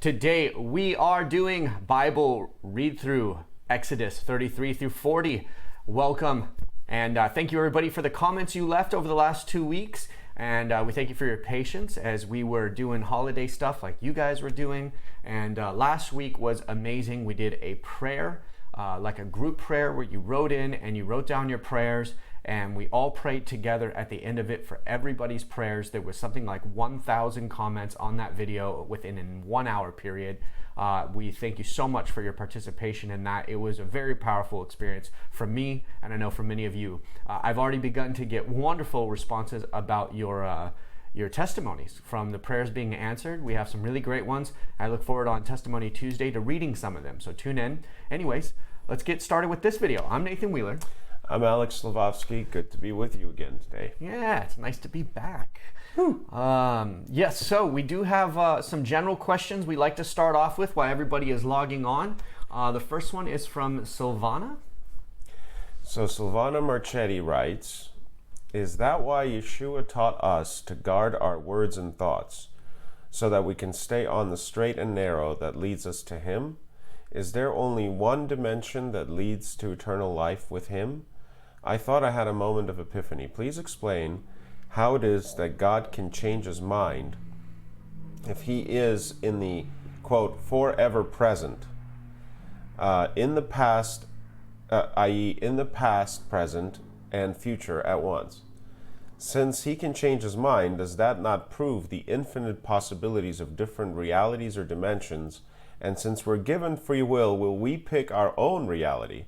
Today we are doing Bible read through Exodus 33 through 40. Welcome and thank you everybody for the comments you left over the last 2 weeks, and we thank you for your patience as we were doing holiday stuff like you guys were doing. And last week was amazing. We did a prayer, like a group prayer where you wrote in and you wrote down your prayers, and we all prayed together at the end of it for everybody's prayers. There was something like 1,000 comments on that video within a 1 hour period. We thank you so much for your participation in that. It was a very powerful experience for me, and I know for many of you. I've already begun to get wonderful responses about your testimonies from the prayers being answered. We have some really great ones. I look forward on Testimony Tuesday to reading some of them, so tune in. Anyways, let's get started with this video. I'm Nathan Wheeler. I'm Alex Slavovsky. Good to be with you again today. Yeah, it's nice to be back. Yes, so we do have some general questions we like to start off with while everybody is logging on. The first one is from Silvana. So Silvana Marchetti writes, is that why Yeshua taught us to guard our words and thoughts so that we can stay on the straight and narrow that leads us to Him? Is there only one dimension that leads to eternal life with Him? I thought I had a moment of epiphany. Please explain how it is that God can change His mind if He is in the, quote, forever present, in the past, i.e. in the past, present, and future at once. Since He can change His mind, does that not prove the infinite possibilities of different realities or dimensions? And since we're given free will we pick our own reality?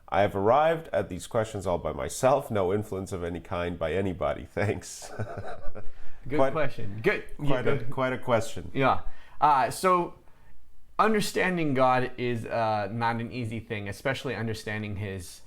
I have arrived at these questions all by myself, no influence of any kind by anybody. Thanks. Good question. Good. Quite a question. Yeah. So understanding God is not an easy thing, especially understanding His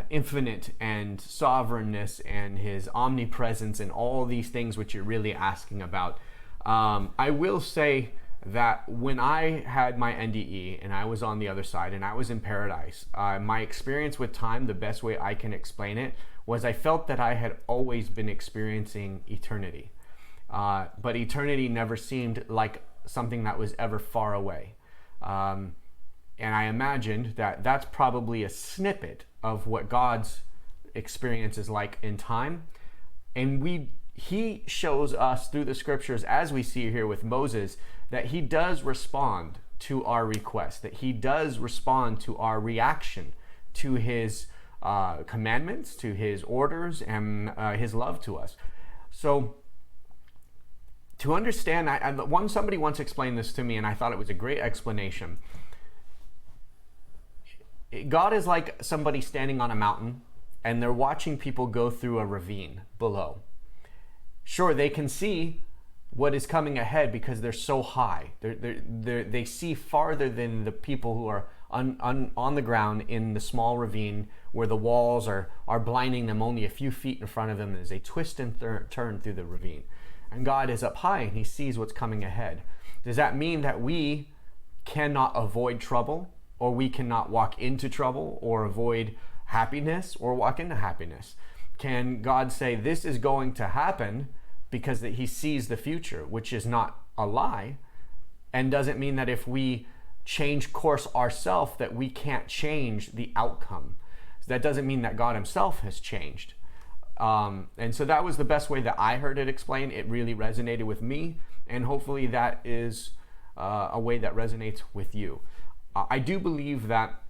infinite and sovereignness and His omnipresence and all these things which you're really asking about. I will say that when I had my NDE and I was on the other side and I was in paradise, my experience with time, the best way I can explain it, was I felt that I had always been experiencing eternity. But eternity never seemed like something that was ever far away. And I imagined that that's probably a snippet of what God's experience is like in time. And He shows us through the scriptures, as we see here with Moses, that He does respond to our request, that He does respond to our reaction to His commandments, to His orders, and His love to us. So to understand, somebody once explained this to me, and I thought it was a great explanation. God is like somebody standing on a mountain, and they're watching people go through a ravine below. Sure, they can see what is coming ahead because they're so high. They see farther than the people who are on the ground in the small ravine where the walls are blinding them only a few feet in front of them as they twist and turn through the ravine. And God is up high and He sees what's coming ahead. Does that mean that we cannot avoid trouble, or we cannot walk into trouble, or avoid happiness, or walk into happiness? Can God say this is going to happen because that He sees the future, which is not a lie, and doesn't mean that if we change course ourselves that we can't change the outcome? So that doesn't mean that God Himself has changed. And so that was the best way that I heard it explained. It really resonated with me, and hopefully that is a way that resonates with you. I do believe that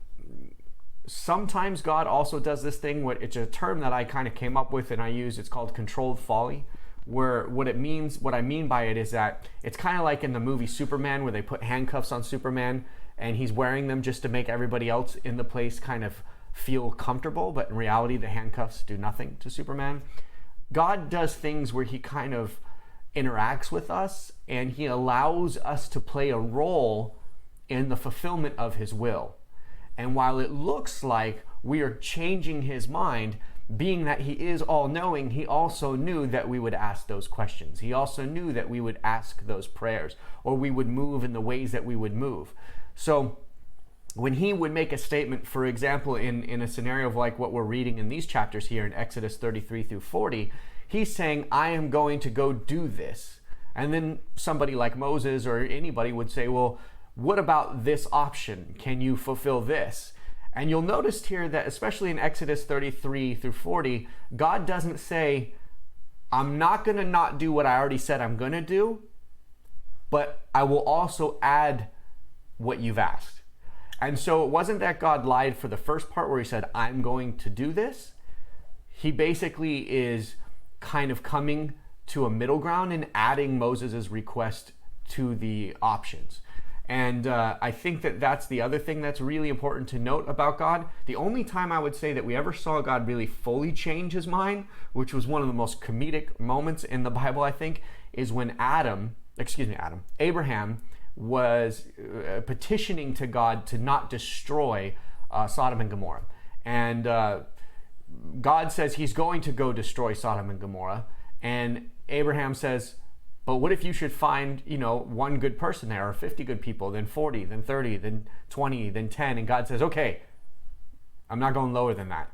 sometimes God also does this thing, it's a term that I kind of came up with and I use, it's called controlled folly, where what I mean by it is that it's kind of like in the movie Superman, where they put handcuffs on Superman and he's wearing them just to make everybody else in the place kind of feel comfortable, but in reality the handcuffs do nothing to Superman. God does things where He kind of interacts with us and He allows us to play a role in the fulfillment of His will. And while it looks like we are changing His mind, being that He is all-knowing, He also knew that we would ask those questions. He also knew that we would ask those prayers, or we would move in the ways that we would move. So when He would make a statement, for example, in a scenario of like what we're reading in these chapters here in Exodus 33 through 40, He's saying, I am going to go do this. And then somebody like Moses or anybody would say, well, what about this option? Can you fulfill this? And you'll notice here that especially in Exodus 33 through 40, God doesn't say, I'm not going to not do what I already said I'm going to do, but I will also add what you've asked. And so it wasn't that God lied for the first part where he said, I'm going to do this. He basically is kind of coming to a middle ground and adding Moses' request to the options. And I think that that's the other thing that's really important to note about God. The only time I would say that we ever saw God really fully change his mind, which was one of the most comedic moments in the Bible, I think, is when Abraham was petitioning to God to not destroy Sodom and Gomorrah. And God says he's going to go destroy Sodom and Gomorrah. And Abraham says, but what if you should find, one good person there, or 50 good people, then 40, then 30, then 20, then 10. And God says, okay, I'm not going lower than that.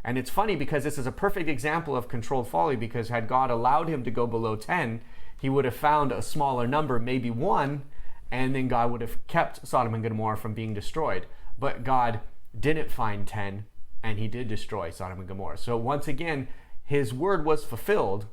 And it's funny because this is a perfect example of controlled folly, because had God allowed him to go below 10, he would have found a smaller number, maybe 1, and then God would have kept Sodom and Gomorrah from being destroyed. But God didn't find 10, and he did destroy Sodom and Gomorrah. So once again, his word was fulfilled,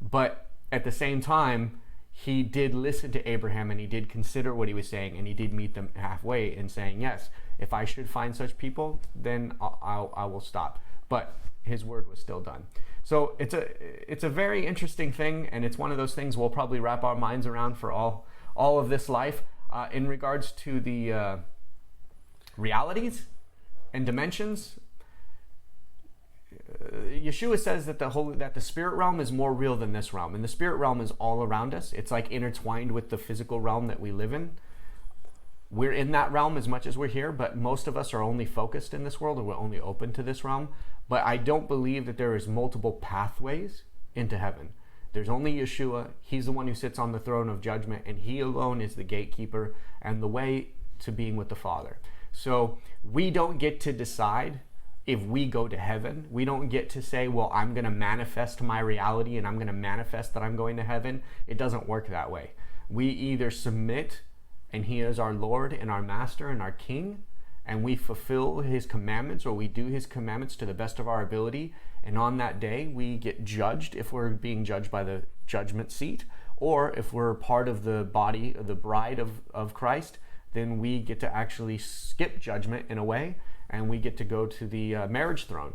but at the same time, he did listen to Abraham, and he did consider what he was saying, and he did meet them halfway in saying, yes, if I should find such people, then I will stop. But his word was still done. So it's a very interesting thing, and it's one of those things we'll probably wrap our minds around for all of this life. In regards to the realities and dimensions, Yeshua says that the spirit realm is more real than this realm, and the spirit realm is all around us. It's like intertwined with the physical realm that we live in. We're in that realm as much as we're here, but most of us are only focused in this world, or we're only open to this realm. But I don't believe that there is multiple pathways into heaven. There's only Yeshua. He's the one who sits on the throne of judgment, and he alone is the gatekeeper and the way to being with the Father. So we don't get to decide if we go to heaven. We don't get to say, well, I'm going to manifest my reality and I'm going to manifest that I'm going to heaven. It doesn't work that way. We either submit, and he is our Lord and our Master and our King, and we fulfill his commandments, or we do his commandments to the best of our ability. And on that day, we get judged if we're being judged by the judgment seat, or if we're part of the body, the bride of Christ, then we get to actually skip judgment in a way, and we get to go to the marriage throne.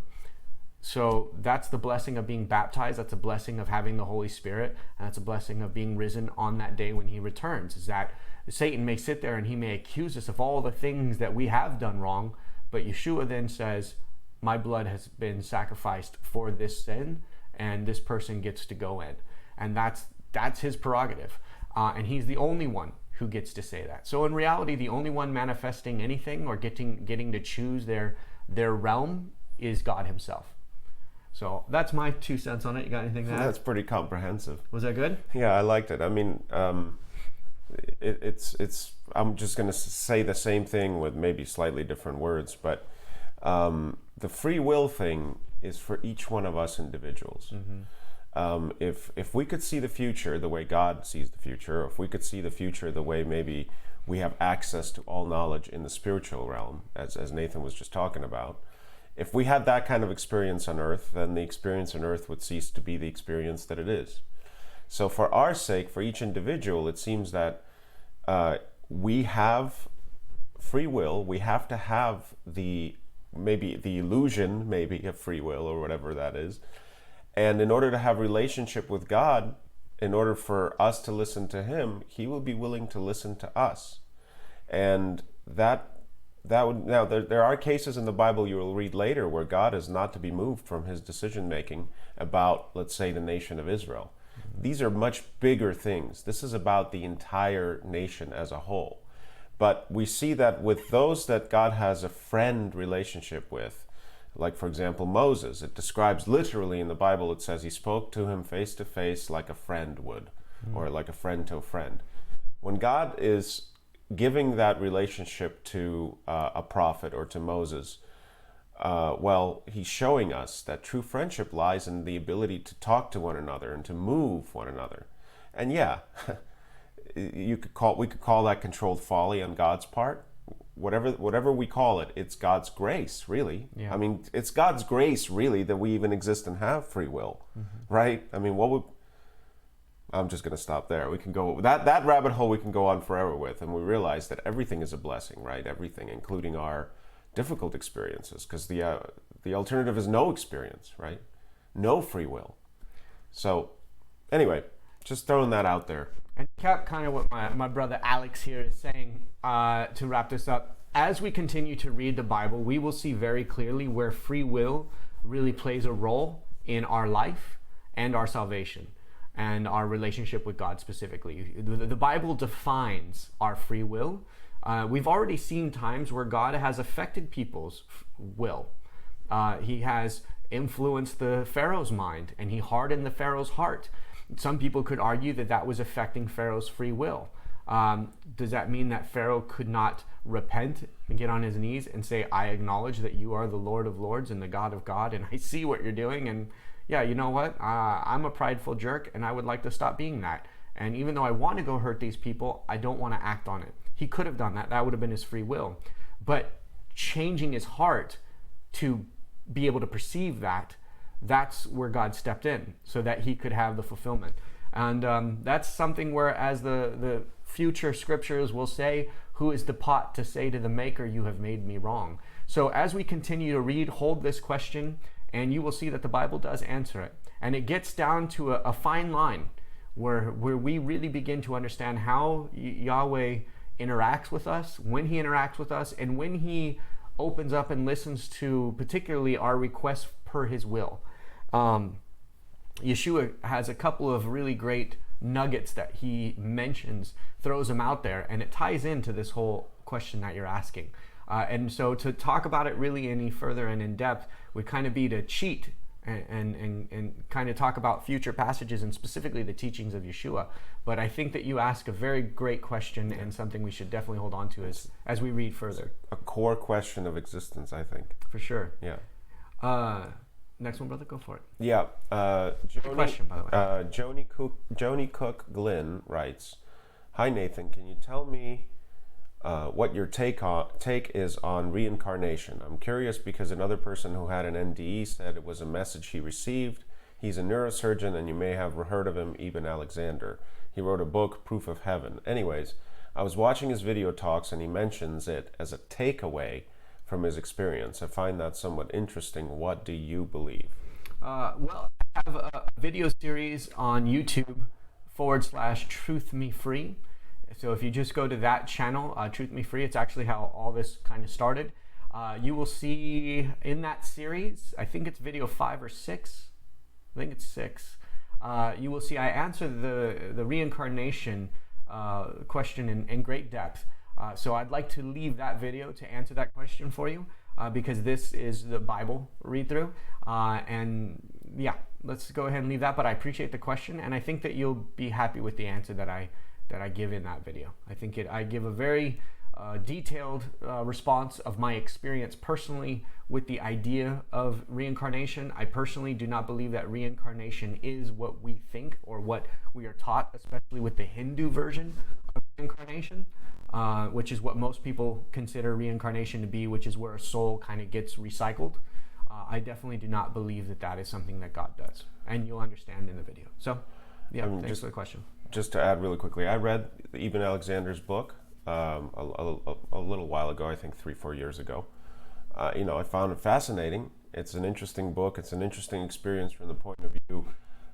So that's the blessing of being baptized. That's a blessing of having the Holy Spirit. And that's a blessing of being risen on that day when he returns, is that Satan may sit there and he may accuse us of all the things that we have done wrong. But Yeshua then says, my blood has been sacrificed for this sin, and this person gets to go in. And that's his prerogative. And he's the only one who gets to say that. So in reality, the only one manifesting anything or getting to choose their realm is God himself. So that's my 2 cents on it. You got anything to add? That's pretty comprehensive. Was that good? Yeah, I liked it. I mean, it's. I'm just going to say the same thing with maybe slightly different words, but the free will thing is for each one of us individuals. Mm-hmm. If we could see the future the way God sees the future, or if we could see the future the way maybe we have access to all knowledge in the spiritual realm, as Nathan was just talking about, if we had that kind of experience on earth, then the experience on earth would cease to be the experience that it is. So for our sake, for each individual, it seems that we have free will. We have to have the illusion of free will, or whatever that is. And in order to have relationship with God, in order for us to listen to him, he will be willing to listen to us. And that would, now there are cases in the Bible you will read later where God is not to be moved from his decision making about, let's say, the nation of Israel. Mm-hmm. These are much bigger things. This is about the entire nation as a whole. But we see that with those that God has a friend relationship with, like, for example, Moses, it describes literally in the Bible, it says he spoke to him face to face like a friend would, or like a friend to a friend. When God is giving that relationship to a prophet or to Moses, well, he's showing us that true friendship lies in the ability to talk to one another and to move one another. And yeah, we could call that controlled folly on God's part. Whatever we call it, it's God's grace, really. Yeah. I mean, it's God's grace, really, that we even exist and have free will, right? I mean, I'm just going to stop there. We can go that rabbit hole we can go on forever with, and we realize that everything is a blessing, right? Everything, including our difficult experiences, because the alternative is no experience, right? No free will. So, anyway, just throwing that out there. And kind of what my brother Alex here is saying to wrap this up. As we continue to read the Bible, we will see very clearly where free will really plays a role in our life and our salvation and our relationship with God specifically. The Bible defines our free will. We've already seen times where God has affected people's will. He has influenced the Pharaoh's mind, and he hardened the Pharaoh's heart. Some people could argue that that was affecting Pharaoh's free will. Does that mean that Pharaoh could not repent and get on his knees and say, I acknowledge that you are the Lord of Lords and the God of God, and I see what you're doing, and yeah, you know what? I'm a prideful jerk, and I would like to stop being that. And even though I want to go hurt these people, I don't want to act on it. He could have done that. That would have been his free will. But changing his heart to be able to perceive that, that's where God stepped in so that he could have the fulfillment. And that's something where, as the future scriptures will say, who is the pot to say to the maker, you have made me wrong? So as we continue to read, hold this question, and you will see that the Bible does answer it. And it gets down to a fine line where we really begin to understand how Yahweh interacts with us, when he interacts with us, and when he opens up and listens to particularly our requests per his will. Yeshua has a couple of really great nuggets that he mentions, throws them out there, and it ties into this whole question that you're asking. And so to talk about it really any further and in depth would kind of be to cheat and kind of talk about future passages and specifically the teachings of Yeshua. But I think that you ask a very great question and something we should definitely hold on to as we read further. A core question of existence, I think. For sure. Yeah. Next one, brother, go for it. Yeah. Good question, by the way. Joni Cook Glynn writes, "Hi Nathan, can you tell me what your take is on reincarnation? I'm curious because another person who had an NDE said it was a message he received. He's a neurosurgeon, and you may have heard of him, Eben Alexander. He wrote a book, Proof of Heaven. Anyways, I was watching his video talks, and he mentions it as a takeaway from his experience. I find that somewhat interesting. What do you believe?" Well, I have a video series on YouTube /Truth Me Free. So if you just go to that channel, Truth Me Free, it's actually how all this kind of started. You will see in that series, I think it's video 5 or 6. I think it's 6. You will see I answer the reincarnation question in great depth. So I'd like to leave that video to answer that question for you because this is the Bible read through. And yeah, let's go ahead and leave that. But I appreciate the question, and I think that you'll be happy with the answer that I give in that video. I think I give a very detailed response of my experience personally with the idea of reincarnation. I personally do not believe that reincarnation is what we think or what we are taught, especially with the Hindu version of reincarnation, which is what most people consider reincarnation to be, which is where a soul kind of gets recycled. I definitely do not believe that that is something that God does, and you'll understand in the video. So, yeah, thanks for the question. Just to add really quickly, I read Eben Alexander's book a little while ago, I think 3-4 years ago. I found it fascinating. It's an interesting book. It's an interesting experience from the point of view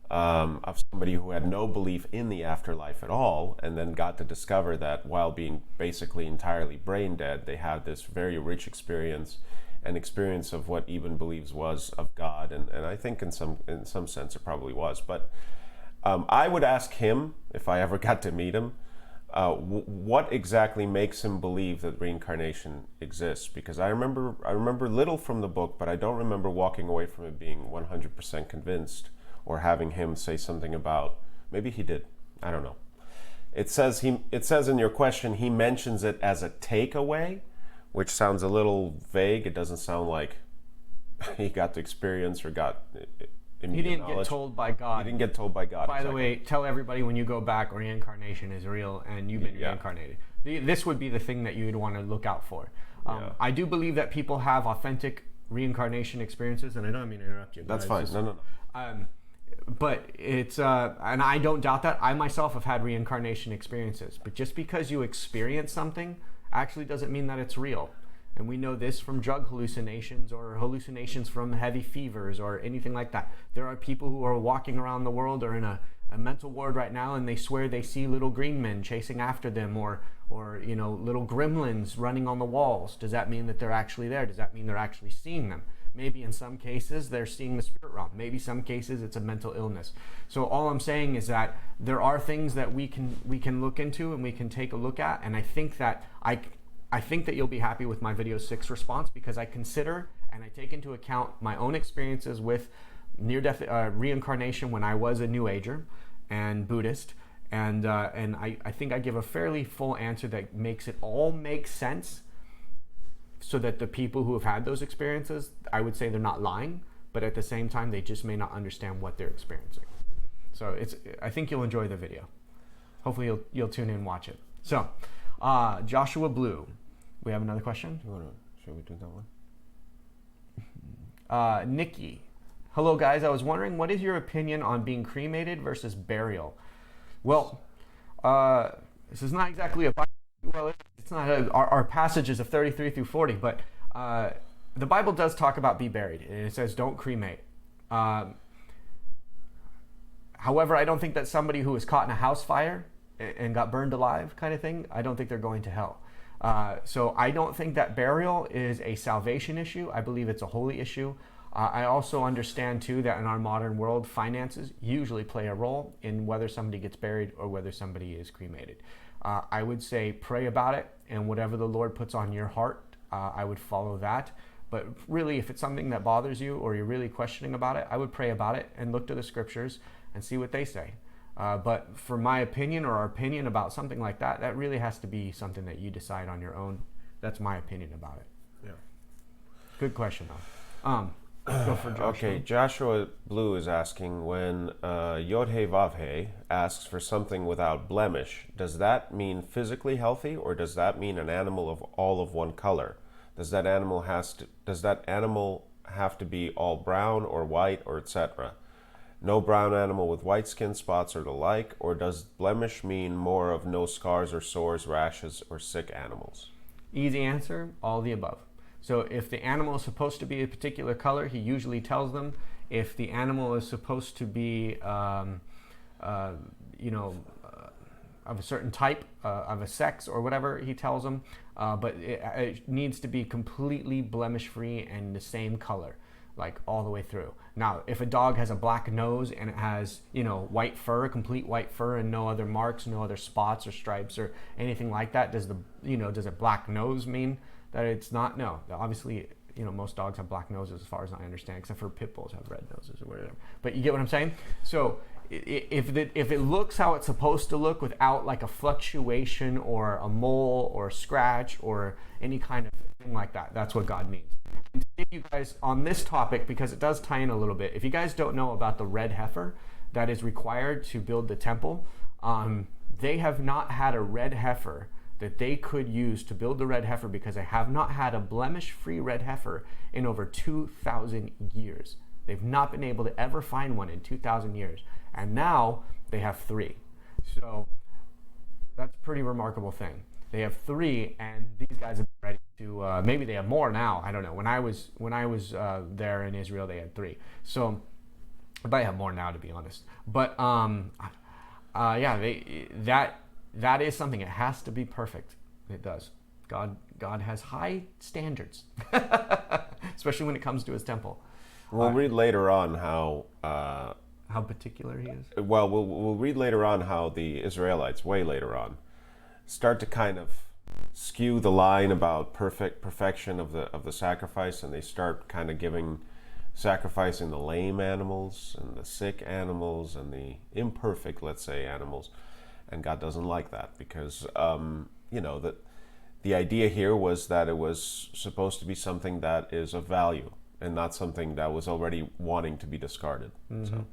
of somebody who had no belief in the afterlife at all, and then got to discover that while being basically entirely brain dead, they had this very rich experience, an experience of what Eben believes was of God, and I think in some sense it probably was. But I would ask him, if I ever got to meet him, what exactly makes him believe that reincarnation exists, because I remember little from the book, but I don't remember walking away from it being 100% convinced, or having him say something about, maybe he did, I don't know. It says in your question, he mentions it as a takeaway, which sounds a little vague. It doesn't sound like he got to experience or got He didn't get told by God. He didn't get told by God. By the way, tell everybody when you go back, reincarnation is real and you've been reincarnated. This would be the thing that you would want to look out for. I do believe that people have authentic reincarnation experiences, and I don't mean to interrupt you. That's fine. No. But it's, and I don't doubt that. I myself have had reincarnation experiences. But just because you experience something actually doesn't mean that it's real. And we know this from drug hallucinations or hallucinations from heavy fevers or anything like that. There are people who are walking around the world or in a mental ward right now, and they swear they see little green men chasing after them or little gremlins running on the walls. Does that mean that they're actually there? Does that mean they're actually seeing them? Maybe in some cases they're seeing the spirit realm. Maybe some cases it's a mental illness. So all I'm saying is that there are things that we can look into and we can take a look at, and I think that you'll be happy with my video 6 response, because I consider and I take into account my own experiences with near-death reincarnation when I was a New Ager and Buddhist, and I think I give a fairly full answer that makes it all make sense, so that the people who have had those experiences, I would say they're not lying, but at the same time they just may not understand what they're experiencing. So I think you'll enjoy the video. Hopefully you'll tune in and watch it. So Joshua Blue, we have another question. Should we do that one? Nikki, hello guys. I was wondering, what is your opinion on being cremated versus burial? Well, this is not exactly a it's not our passages of 33 through 40, but the Bible does talk about be buried, and it says don't cremate. However, I don't think that somebody who was caught in a house fire and got burned alive kind of thing, I don't think they're going to hell. So I don't think that burial is a salvation issue. I believe it's a holy issue. I also understand too that in our modern world, finances usually play a role in whether somebody gets buried or whether somebody is cremated. I would say pray about it, and whatever the Lord puts on your heart, I would follow that. But really, if it's something that bothers you or you're really questioning about it, I would pray about it and look to the scriptures and see what they say. But for my opinion or our opinion about something like that, that really has to be something that you decide on your own. That's my opinion about it. Yeah. Good question, though. Go for Joshua. Okay, Joshua Blue is asking, when Yod-He Vav-He asks for something without blemish, does that mean physically healthy, or does that mean an animal of all of one color? Does that animal have to be all brown or white or etc.? No brown animal with white skin spots or the like, or does blemish mean more of no scars or sores, rashes, or sick animals? Easy answer, all the above. So if the animal is supposed to be a particular color, he usually tells them. If the animal is supposed to be, of a certain type, of a sex or whatever, he tells them. But it needs to be completely blemish-free and the same color, like all the way through. Now, if a dog has a black nose and it has, white fur, complete white fur, and no other marks, no other spots or stripes or anything like that, does a black nose mean that it's not? No. Obviously, most dogs have black noses as far as I understand, except for pit bulls have red noses or whatever. But you get what I'm saying? So if it looks how it's supposed to look without like a fluctuation or a mole or a scratch or any kind of thing like that, that's what God means. And to give you guys on this topic, because it does tie in a little bit, if you guys don't know about the red heifer that is required to build the temple, they have not had a red heifer that they could use to build the red heifer, because they have not had a blemish-free red heifer in over 2,000 years. They've not been able to ever find one in 2,000 years. And now they have 3. So that's a pretty remarkable thing. They have 3, and these guys have been ready to, maybe they have more now. I don't know. When I was there in Israel, they had 3. So they probably have more now, to be honest. But that is something. It has to be perfect. It does. God has high standards, especially when it comes to his temple. We'll read later on how particular he is. Well, we'll read later on how the Israelites, way later on, start to kind of skew the line about perfection of the sacrifice, and they start kind of sacrificing the lame animals and the sick animals and the imperfect, let's say, animals. And God doesn't like that, because the idea here was that it was supposed to be something that is of value, and not something that was already wanting to be discarded. So,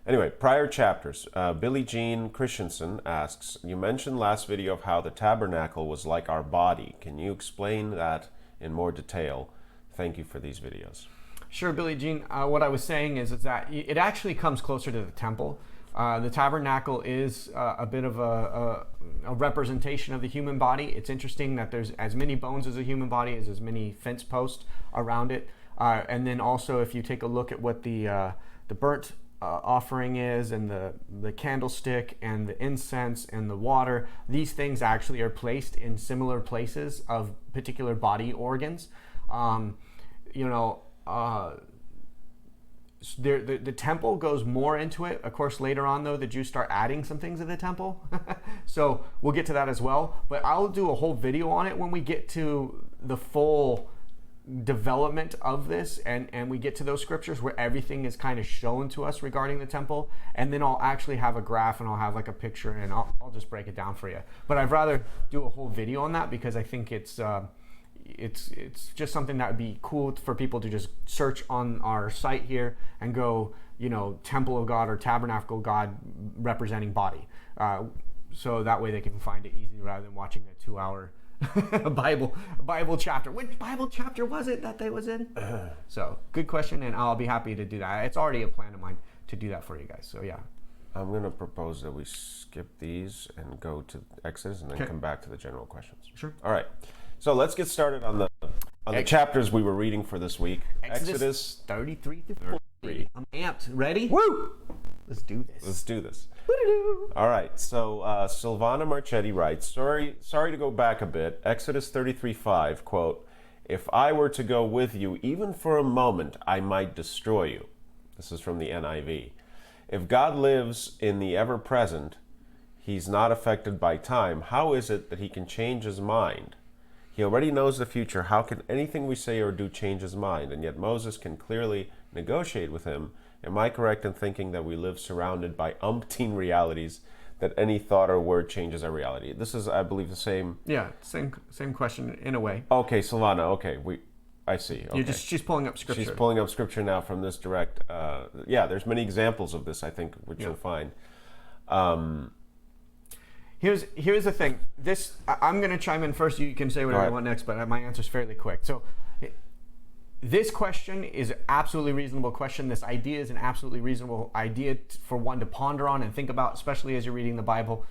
anyway, prior chapters. Billie Jean Christensen asks, you mentioned last video of how the tabernacle was like our body. Can you explain that in more detail? Thank you for these videos. Sure, Billie Jean. What I was saying is that it actually comes closer to the temple. The tabernacle is a bit of a representation of the human body. It's interesting that there's as many bones as a human body as many fence posts around it. And then also, if you take a look at what the burnt offering is, and the candlestick and the incense and the water, these things actually are placed in similar places of particular body organs. The temple goes more into it. Of course, later on, though, the Jews start adding some things to the temple. So we'll get to that as well. But I'll do a whole video on it when we get to the full development of this, and we get to those scriptures where everything is kind of shown to us regarding the temple. And then I'll actually have a graph, and I'll have like a picture, and I'll just break it down for you. But I'd rather do a whole video on that, because I think it's just something that would be cool for people to just search on our site here and go, Temple of God or Tabernacle of God representing body. So that way they can find it easy rather than watching a 2-hour Bible chapter. Which Bible chapter was it that they was in? So good question, and I'll be happy to do that. It's already a plan of mine to do that for you guys. So yeah. I'm going to propose that we skip these and go to Exodus and then come back to the general questions. Sure. All right. So let's get started on the chapters we were reading for this week. Exodus 33 to 40. I'm amped. Ready? Woo! Let's do this. Let's do this. All right. So Silvana Marchetti writes, sorry to go back a bit. Exodus 33:5, quote, if I were to go with you, even for a moment, I might destroy you. This is from the NIV. If God lives in the ever-present, he's not affected by time. How is it that he can change his mind? He already knows the future. How can anything we say or do change his mind? And yet Moses can clearly negotiate with him. Am I correct in thinking that we live surrounded by umpteen realities, that any thought or word changes our reality? This is, I believe, the same... Yeah, same question in a way. Okay, Silvana, okay. I see. Okay. She's pulling up scripture. She's pulling up scripture now from this direct... there's many examples of this, I think, which you'll find. Here's the thing. I'm going to chime in first. You can say whatever you want next, but my answer's fairly quick. So this question is an absolutely reasonable question. This idea is an absolutely reasonable idea for one to ponder on and think about, especially as you're reading the Bible.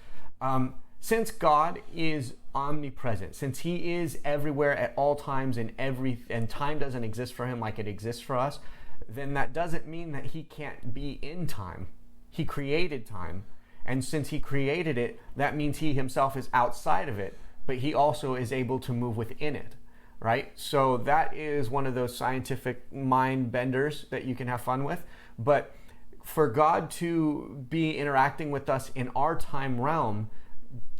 Since God is omnipresent, since he is everywhere at all times and time doesn't exist for him like it exists for us, then that doesn't mean that he can't be in time. He created time. And since he created it, that means he himself is outside of it, but he also is able to move within it, right? So that is one of those scientific mind benders that you can have fun with. But for God to be interacting with us in our time realm,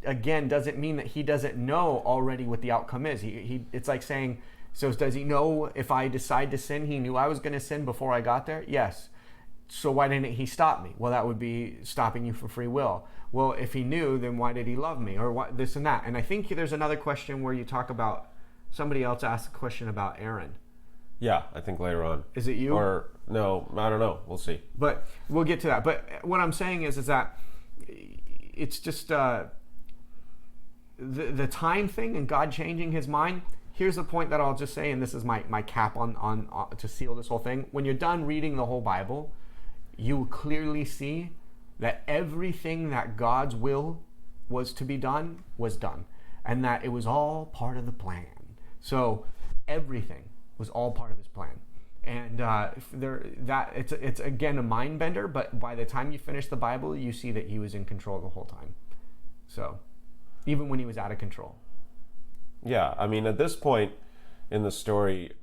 again, doesn't mean that he doesn't know already what the outcome is. It's like saying, so does he know if I decide to sin? He knew I was going to sin before I got there? Yes. So why didn't he stop me? Well, that would be stopping you from free will. Well, if he knew, then why did he love me? Or what, this and that. And I think there's another question where you talk about, somebody else asked a question about Aaron. Yeah, I think later on. Is it you? Or no, I don't know. We'll see. But we'll get to that. But what I'm saying is that it's just the time thing and God changing his mind. Here's the point that I'll just say, and this is my cap on to seal this whole thing. When you're done reading the whole Bible, you clearly see that everything that God's will was to be done was done, and that it was all part of the plan. So everything was all part of his plan, and it's again a mind bender. But by the time you finish the Bible, you see that he was in control the whole time. So even when he was out of control. Yeah, I mean, at this point in the story.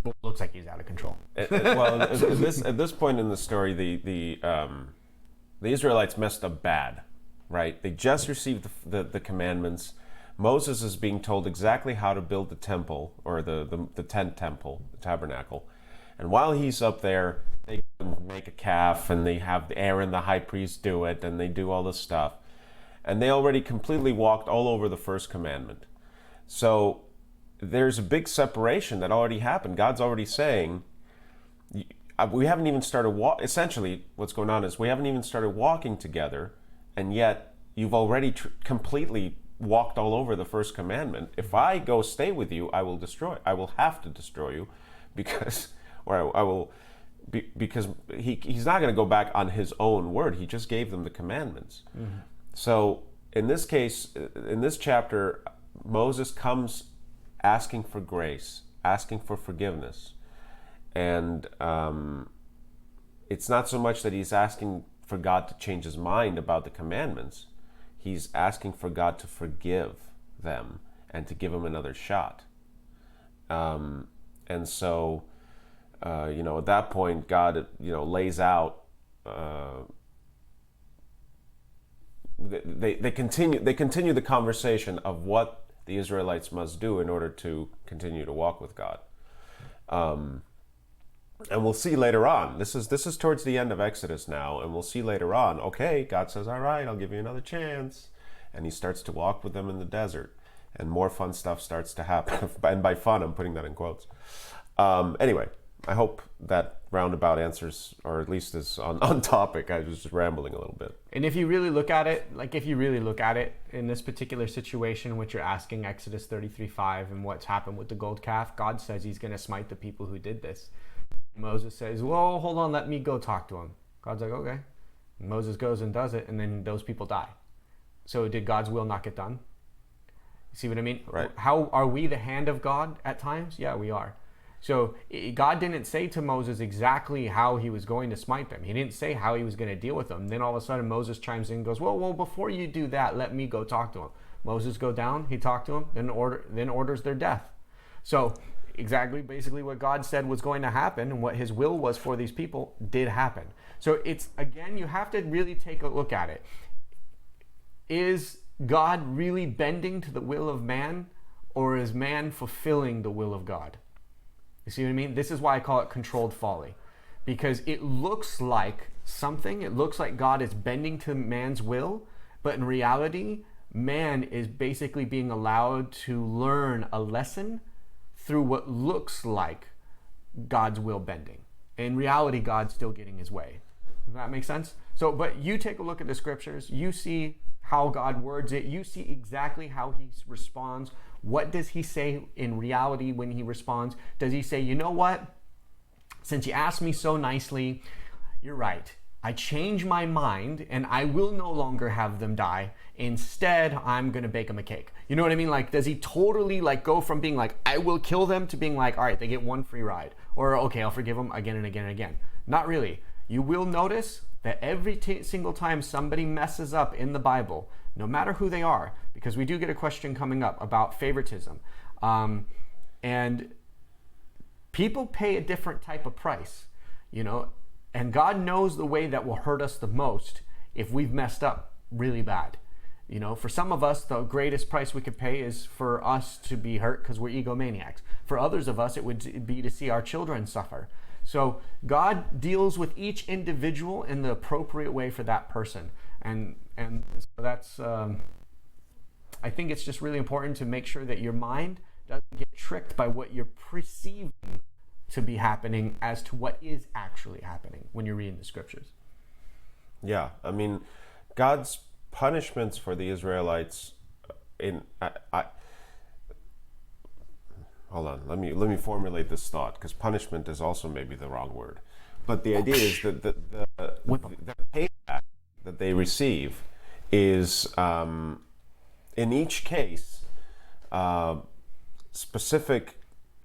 Well, it looks like he's out of control. At this point in the story, the Israelites messed up bad, right? They just received the commandments. Moses is being told exactly how to build the temple, or the tent temple, the tabernacle. And while he's up there, they make a calf, and they have Aaron, the high priest, do it, and they do all this stuff. And they already completely walked all over the first commandment. So there's a big separation that already happened. God's already saying, we haven't even started essentially what's going on is we haven't even started walking together, and yet you've already completely walked all over the first commandment. If I go stay with you, I will have to destroy you, because because he's not going to go back on his own word. He just gave them the commandments. Mm-hmm. So in this case, in this chapter, Moses comes asking for grace, asking for forgiveness. And it's not so much that he's asking for God to change his mind about the commandments. He's asking for God to forgive them and to give him another shot. And so, at that point, God, lays out. They continue the conversation of what the Israelites must do in order to continue to walk with God. And we'll see later on. This is towards the end of Exodus now, and we'll see later on. Okay, God says, "All right, I'll give you another chance," and He starts to walk with them in the desert, and more fun stuff starts to happen. And by fun, I'm putting that in quotes. Anyway, I hope that roundabout answers, or at least is on topic. I was just rambling a little bit. And if you really look at it, in this particular situation, which you're asking, Exodus 33:5, and what's happened with the gold calf, God says He's going to smite the people who did this. Moses says, "Well, hold on, let me go talk to him." God's like, "Okay." And Moses goes and does it, and then those people die. So did God's will not get done? You see what I mean? Right. How are we the hand of God at times? Yeah, we are. So God didn't say to Moses exactly how He was going to smite them. He didn't say how He was going to deal with them. Then all of a sudden Moses chimes in and goes, well, before you do that, let me go talk to him. Moses go down, he talked to him, then orders their death. So basically what God said was going to happen and what His will was for these people did happen. So it's, again, you have to really take a look at it. Is God really bending to the will of man, or is man fulfilling the will of God? You see what I mean? This is why I call it controlled folly, because it looks like God is bending to man's will, but in reality, man is basically being allowed to learn a lesson through what looks like God's will bending. In reality, God's still getting His way. Does that make sense? So, but you take a look at the scriptures, you see how God words it, you see exactly how He responds. What does He say in reality when He responds? Does He say, "You know what? Since you asked me so nicely, you're right. I change my mind and I will no longer have them die. Instead, I'm going to bake them a cake." You know what I mean? Like, does He totally go from being like, "I will kill them," to being like, "All right, they get one free ride," or "Okay, I'll forgive them again and again and again"? Not really. You will notice that every single time somebody messes up in the Bible, no matter who they are, because we do get a question coming up about favoritism, and people pay a different type of price, and God knows the way that will hurt us the most if we've messed up really bad. For some of us, the greatest price we could pay is for us to be hurt because we're egomaniacs. For others of us, it would be to see our children suffer. So God deals with each individual in the appropriate way for that person. And so that's, I think it's just really important to make sure that your mind doesn't get tricked by what you're perceiving to be happening as to what is actually happening when you're reading the scriptures. Yeah, I mean, God's punishments for the Israelites hold on, let me formulate this thought, because punishment is also maybe the wrong word. But the idea is that the payback that they receive is, in each case, specific,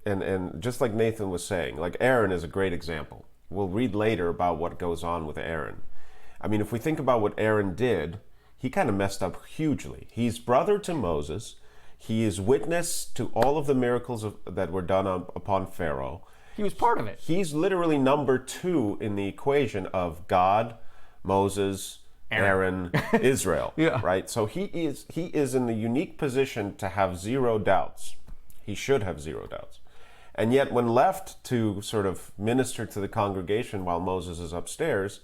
and just like Nathan was saying, like Aaron is a great example. We'll read later about what goes on with Aaron. I mean, if we think about what Aaron did, he kind of messed up hugely. He's brother to Moses. He is witness to all of the miracles that were done upon Pharaoh. He was part of it. He's literally number 2 in the equation of God, Moses, Aaron, Israel. Yeah. Right? So he is in the unique position to have zero doubts. He should have zero doubts. And yet when left to sort of minister to the congregation while Moses is upstairs,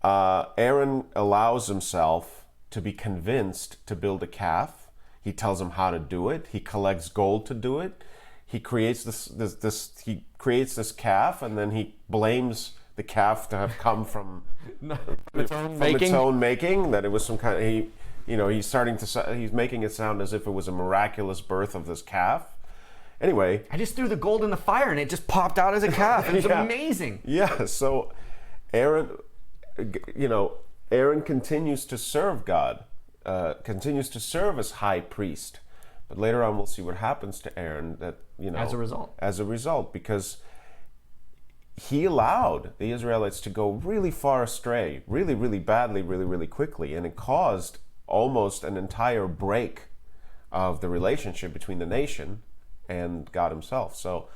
Aaron allows himself to be convinced to build a calf He tells him how to do it. He collects gold to do it. He creates this calf, and then he blames the calf to have come from its own making. That it was some kind of he's making it sound as if it was a miraculous birth of this calf. Anyway, I just threw the gold in the fire and it just popped out as a calf. It's amazing. Yeah. So Aaron continues to serve God, continues to serve as high priest. But later on, we'll see what happens to Aaron. As a result, because he allowed the Israelites to go really far astray, really, really badly, really, really quickly, and it caused almost an entire break of the relationship between the nation and God Himself. So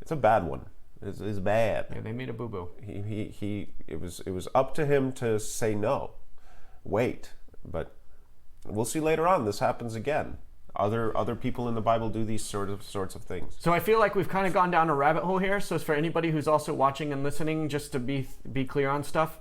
it's a bad one. It's bad. Yeah, they made a boo boo. It was up to him to say no, wait. But we'll see later on. This happens again. Other people in the Bible do these sorts of things. So I feel like we've kind of gone down a rabbit hole here. So for anybody who's also watching and listening, just to be clear on stuff,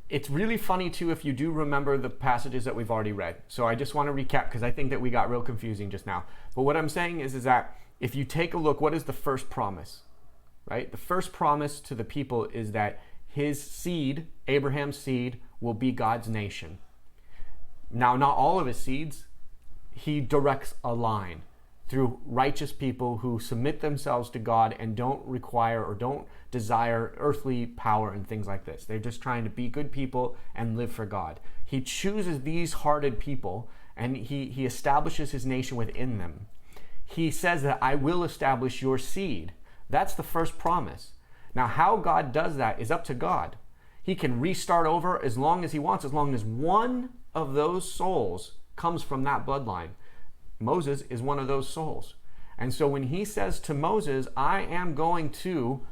it's really funny too if you do remember the passages that we've already read. So I just want to recap because I think that we got real confusing just now. But what I'm saying is that if you take a look, what is the first promise? Right? The first promise to the people is that his seed, Abraham's seed, will be God's nation. Now, not all of his seeds. He directs a line through righteous people who submit themselves to God and don't require or don't desire earthly power and things like this. They're just trying to be good people and live for God. He chooses these hearted people and he establishes his nation within them. He says that I will establish your seed. That's the first promise. Now, how God does that is up to God. He can restart over as long as he wants, as long as one of those souls comes from that bloodline. Moses is one of those souls. And so when he says to Moses, I am going to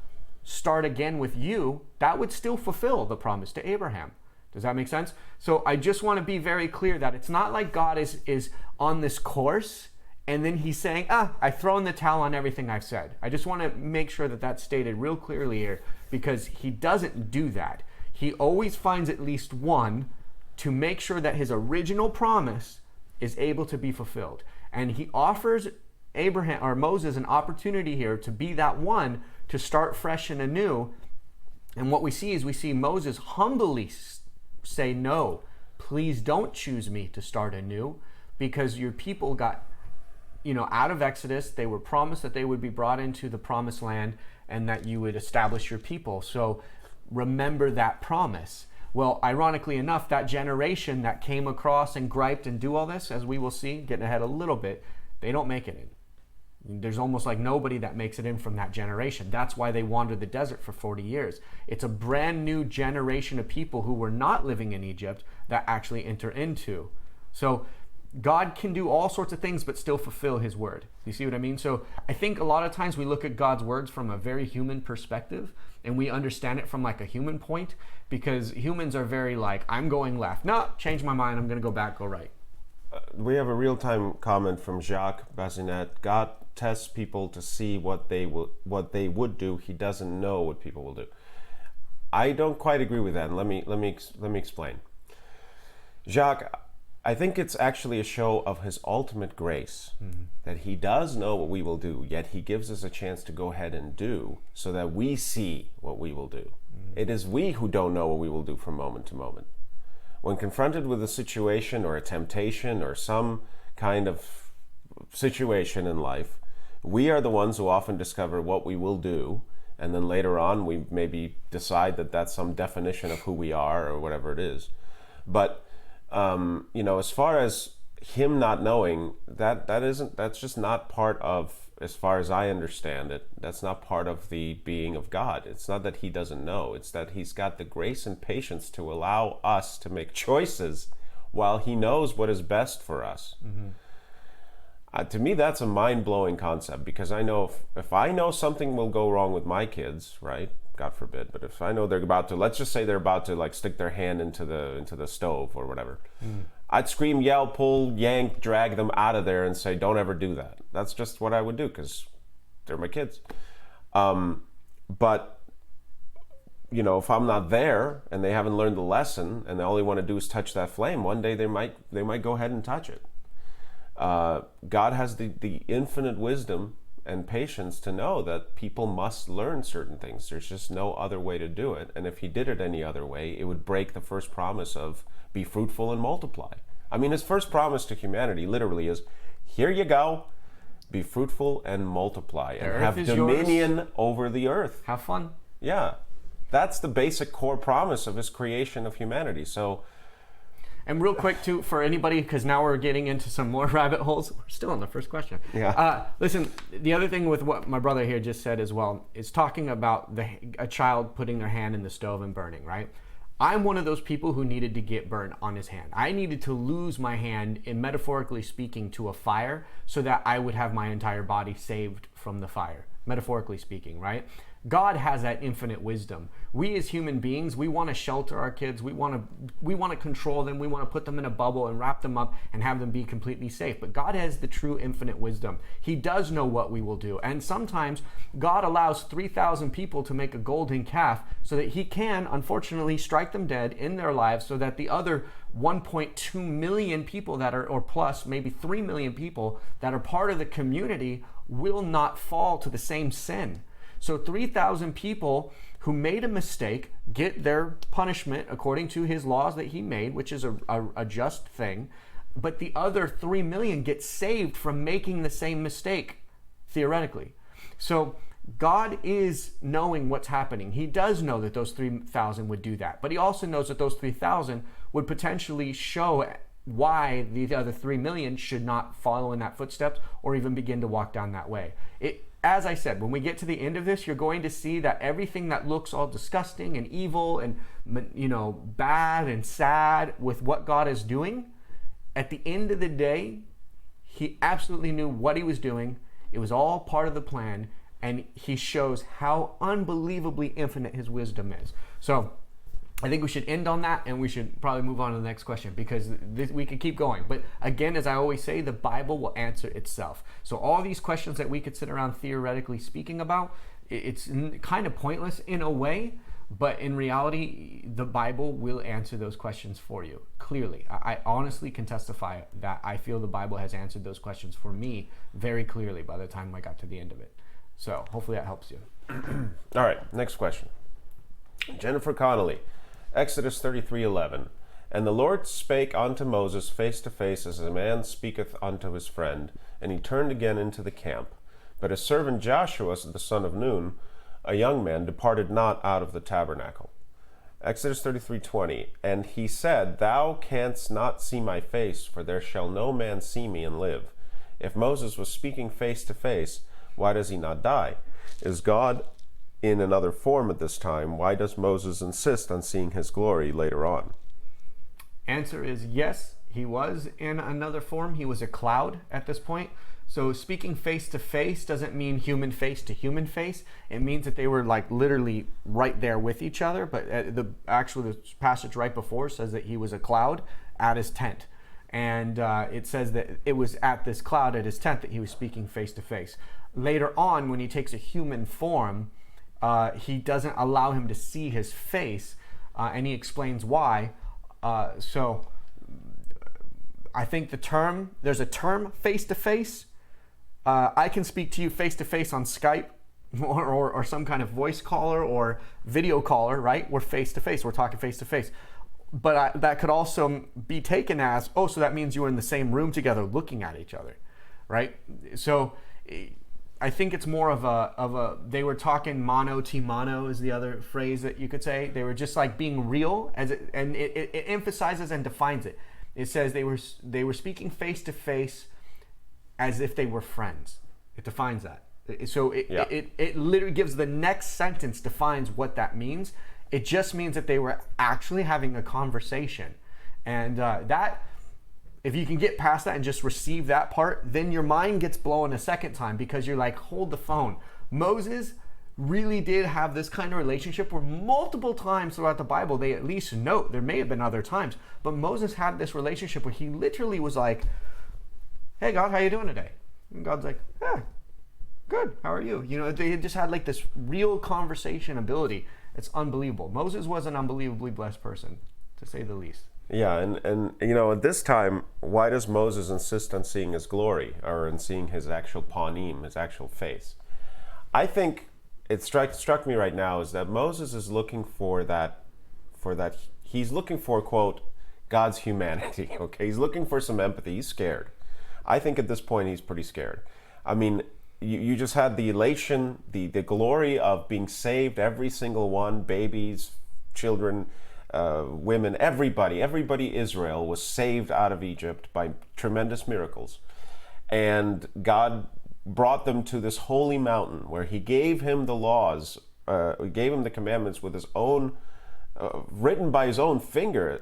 start again with you, that would still fulfill the promise to Abraham. Does that make sense? So I just want to be very clear that it's not like God is on this course and then he's saying, I've thrown the towel on everything I've said. I just want to make sure that that's stated real clearly here, because he doesn't do that. He always finds at least one to make sure that his original promise is able to be fulfilled. And he offers Abraham or Moses an opportunity here to be that one to start fresh and anew. And what we see Moses humbly say, no, please don't choose me to start anew, because your people got, out of Exodus. They were promised that they would be brought into the promised land and that you would establish your people. So remember that promise. Well, ironically enough, that generation that came across and griped and do all this, as we will see, getting ahead a little bit, they don't make it in. There's almost like nobody that makes it in from that generation. That's why they wandered the desert for 40 years. It's a brand new generation of people who were not living in Egypt that actually enter into. So God can do all sorts of things but still fulfill his word. You see what I mean? So I think a lot of times we look at God's words from a very human perspective and we understand it from like a human point, because humans are very like, I'm going left. No, change my mind. I'm going to go back, go right. We have a real-time comment from Jacques Bazinet. God tests people to see what they would do. He doesn't know what people will do. I don't quite agree with that. And let me explain. Jacques, I think it's actually a show of his ultimate grace, that he does know what we will do, yet he gives us a chance to go ahead and do so that we see what we will do. It is we who don't know what we will do from moment to moment. When confronted with a situation or a temptation or some kind of situation in life, we are the ones who often discover what we will do, and then later on we maybe decide that that's some definition of who we are or whatever it is. But as far as him not knowing, that's just not part of, as far as I understand it, that's not part of the being of God. It's not that he doesn't know. It's that he's got the grace and patience to allow us to make choices while he knows what is best for us. To me, that's a mind-blowing concept, because I know if I know something will go wrong with my kids, right? God forbid, but if I know they're about to, let's just say they're about to like stick their hand into the stove or whatever, I'd scream, yell, pull, yank, drag them out of there and say, don't ever do that. That's just what I would do, because they're my kids. But if I'm not there and they haven't learned the lesson and all they want to do is touch that flame, one day they might go ahead and touch it. God has the infinite wisdom and patience to know that people must learn certain things. There's just no other way to do it. And if he did it any other way, it would break the first promise of be fruitful and multiply. I mean, his first promise to humanity literally is, here you go, be fruitful and multiply and have dominion over the earth. Have fun. Yeah. That's the basic core promise of his creation of humanity. So, and real quick, too, for anybody, because now we're getting into some more rabbit holes. We're still on the first question. Yeah. Listen, the other thing with what my brother here just said as well is talking about a child putting their hand in the stove and burning, right? I'm one of those people who needed to get burned on his hand. I needed to lose my hand, in metaphorically speaking, to a fire so that I would have my entire body saved from the fire, metaphorically speaking, right? God has that infinite wisdom. We as human beings, we want to shelter our kids. We want to control them. We want to put them in a bubble and wrap them up and have them be completely safe. But God has the true infinite wisdom. He does know what we will do. And sometimes God allows 3,000 people to make a golden calf so that he can, unfortunately, strike them dead in their lives so that the other 1.2 million people that are, or plus maybe 3 million people that are part of the community will not fall to the same sin. So 3,000 people who made a mistake get their punishment according to his laws that he made, which is a just thing. But the other 3 million get saved from making the same mistake, theoretically. So God is knowing what's happening. He does know that those 3,000 would do that. But he also knows that those 3,000 would potentially show why the other 3 million should not follow in that footsteps or even begin to walk down that way. As I said, when we get to the end of this, you're going to see that everything that looks all disgusting and evil and, bad and sad with what God is doing, at the end of the day, he absolutely knew what he was doing. It was all part of the plan, and he shows how unbelievably infinite his wisdom is. So I think we should end on that, and we should probably move on to the next question, because we could keep going. But again, as I always say, the Bible will answer itself. So all these questions that we could sit around theoretically speaking about, it's kind of pointless in a way, but in reality, the Bible will answer those questions for you, clearly. I honestly can testify that I feel the Bible has answered those questions for me very clearly by the time I got to the end of it. So hopefully that helps you. All right, next question. Jennifer Connolly. Exodus 33:11. And the Lord spake unto Moses face to face, as a man speaketh unto his friend. And he turned again into the camp. But his servant Joshua, the son of Nun, a young man, departed not out of the tabernacle. Exodus 33:20. And he said, Thou canst not see my face, for there shall no man see me and live. If Moses was speaking face to face, why does he not die? Is God in another form at this time? Why does Moses insist on seeing his glory later on? Answer is yes, he was in another form. He was a cloud at this point. So speaking face to face doesn't mean human face to human face. It means that they were like literally right there with each other. But the passage right before says that he was a cloud at his tent. And it says that it was at this cloud at his tent that he was speaking face to face. Later on, when he takes a human form, he doesn't allow him to see his face, and he explains why. So I think there's a term face-to-face. I can speak to you face-to-face on Skype or some kind of voice caller or video caller, right? We're face-to-face, we're talking face-to-face. But that could also be taken as, so that means you were in the same room together looking at each other, right? So I think it's more of a they were talking mano to mano is the other phrase that you could say. They were just like being real, and it emphasizes and defines it. It says they were speaking face to face as if they were friends. It defines that. So it literally gives the next sentence defines what that means. It just means that they were actually having a conversation, and that. If you can get past that and just receive that part, then your mind gets blown a second time, because you're like, hold the phone. Moses really did have this kind of relationship where multiple times throughout the Bible, they at least note, there may have been other times, but Moses had this relationship where he literally was like, hey God, how you doing today? And God's like, good, how are you? They just had like this real conversation ability. It's unbelievable. Moses was an unbelievably blessed person, to say the least. Yeah, and at this time, why does Moses insist on seeing his glory or in seeing his actual panim, his actual face? I think it struck me right now is that Moses is looking for that he's looking for, quote, God's humanity. Okay, he's looking for some empathy. He's scared. I think at this point he's pretty scared. I mean, you just had the elation, the glory of being saved, every single one, babies, children, women, everybody Israel was saved out of Egypt by tremendous miracles. And God brought them to this holy mountain where he gave him the laws, gave him the commandments with his own, written by his own finger.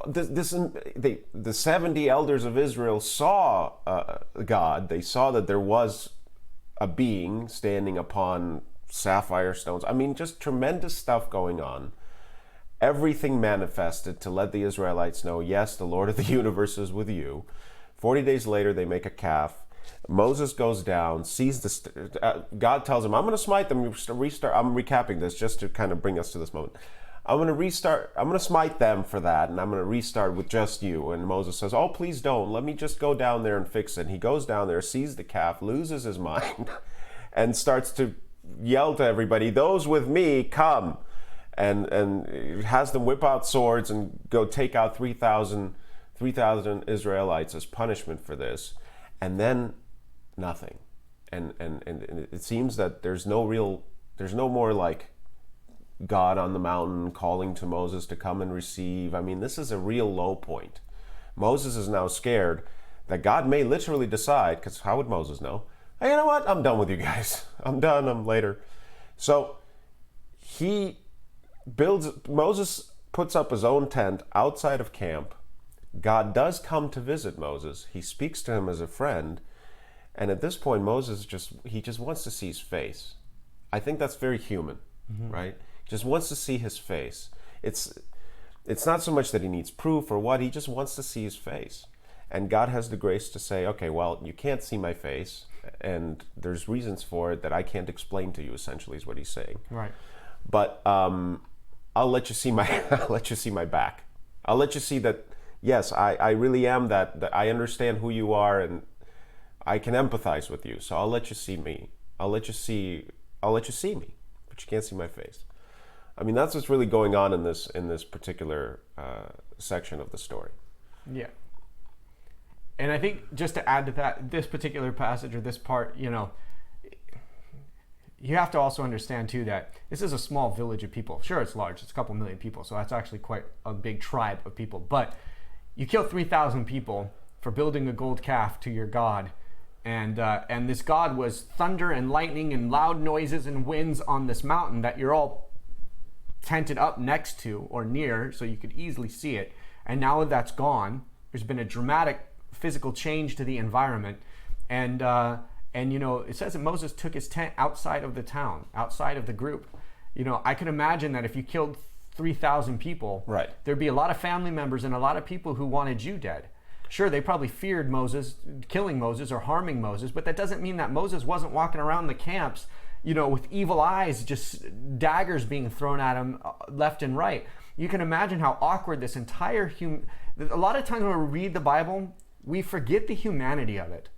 The 70 elders of Israel saw God. They saw that there was a being standing upon sapphire stones. I mean, just tremendous stuff going on. Everything manifested to let the Israelites know, yes, the Lord of the universe is with you. 40 days later, they make a calf. Moses goes down, sees God tells him, I'm going to smite them. Restart. I'm recapping this just to kind of bring us to this moment. I'm going to smite them for that, and I'm going to restart with just you. And Moses says, oh, please don't. Let me just go down there and fix it. And he goes down there, sees the calf, loses his mind, and starts to yell to everybody, those with me, come. And has them whip out swords and go take out 3,000 Israelites as punishment for this. And then nothing. And it seems that there's no more like God on the mountain calling to Moses to come and receive. I mean, this is a real low point. Moses is now scared that God may literally decide, because how would Moses know? Hey, you know what? I'm done with you guys. I'm done. I'm later. So Moses puts up his own tent outside of camp. God does come to visit Moses. He speaks to him as a friend. And at this point, Moses just wants to see his face. I think that's very human, right? Just wants to see his face. It's not so much that he needs proof or what, he just wants to see his face. And God has the grace to say, okay, well, you can't see my face, and there's reasons for it that I can't explain to you, essentially, is what he's saying. Right. But I'll let you see my back. I'll let you see that, yes, I really am that I understand who you are and I can empathize with you. So I'll let you see me. I'll let you see me, but you can't see my face. I mean, that's what's really going on in this particular section of the story. Yeah. And I think just to add to that, this particular passage or this part, you have to also understand too that this is a small village of people. Sure, it's large. It's a couple million people. So that's actually quite a big tribe of people. But you kill 3,000 people for building a gold calf to your God. And this God was thunder and lightning and loud noises and winds on this mountain that you're all tented up next to or near so you could easily see it. And now that that's gone, there's been a dramatic physical change to the environment. And it says that Moses took his tent outside of the town, outside of the group. I can imagine that if you killed 3,000 people, right, there'd be a lot of family members and a lot of people who wanted you dead. Sure, they probably feared Moses, killing Moses or harming Moses, but that doesn't mean that Moses wasn't walking around the camps, with evil eyes, just daggers being thrown at him left and right. You can imagine how awkward this entire a lot of times when we read the Bible, we forget the humanity of it.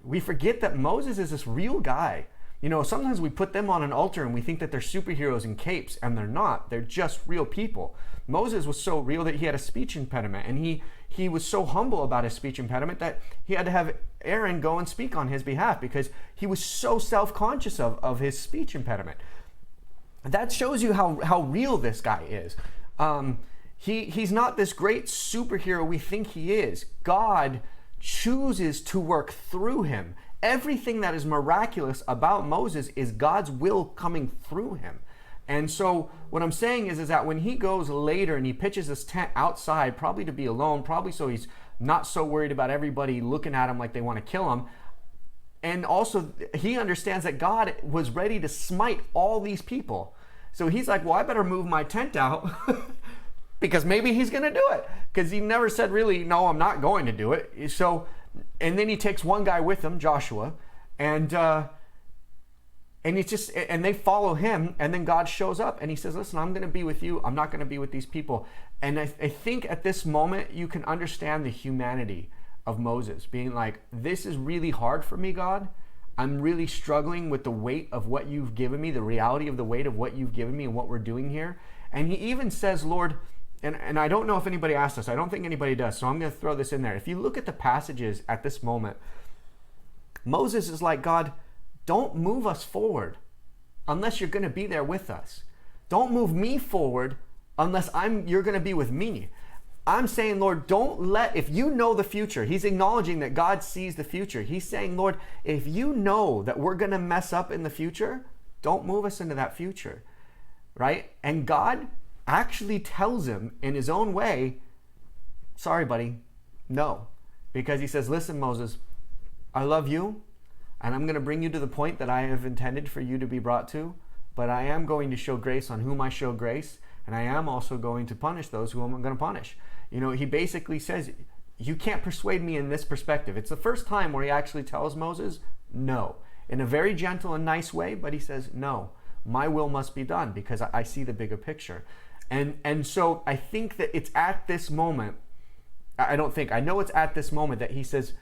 We forget that Moses is this real guy. Sometimes we put them on an altar and we think that they're superheroes in capes, and they're not. They're just real people. Moses was so real that he had a speech impediment, and he was so humble about his speech impediment that he had to have Aaron go and speak on his behalf because he was so self-conscious of his speech impediment. That shows you how real this guy is. He's not this great superhero we think he is. God chooses to work through him. Everything that is miraculous about Moses is God's will coming through him. And so what I'm saying is that when he goes later and he pitches his tent outside, probably to be alone, probably so he's not so worried about everybody looking at him like they want to kill him. And also he understands that God was ready to smite all these people. So he's like, well, I better move my tent out because maybe he's going to do it. Because he never said really, no, I'm not going to do it. So, and then he takes one guy with him, Joshua, and And it's just, and they follow him, and then God shows up and he says, listen, I'm going to be with you. I'm not going to be with these people. And I think at this moment, you can understand the humanity of Moses being like, this is really hard for me, God. I'm really struggling with the weight of what you've given me, the reality of the weight of what you've given me and what we're doing here. And he even says, Lord, and I don't know if anybody asked us. I don't think anybody does. So I'm going to throw this in there. If you look at the passages at this moment, Moses is like, God, don't move us forward unless you're going to be there with us. Don't move me forward unless you're going to be with me. I'm saying, Lord, don't let, if you know the future, he's acknowledging that God sees the future. He's saying, Lord, if you know that we're going to mess up in the future, don't move us into that future, right? And God actually tells him in his own way, sorry, buddy, no. Because he says, listen, Moses, I love you, and I'm going to bring you to the point that I have intended for you to be brought to, but I am going to show grace on whom I show grace, and I am also going to punish those whom I'm going to punish. You know, he basically says, you can't persuade me in this perspective. It's the first time where he actually tells Moses, no, in a very gentle and nice way, but he says, no, my will must be done because I see the bigger picture. And so I think that it's at this moment, I know it's at this moment that he says,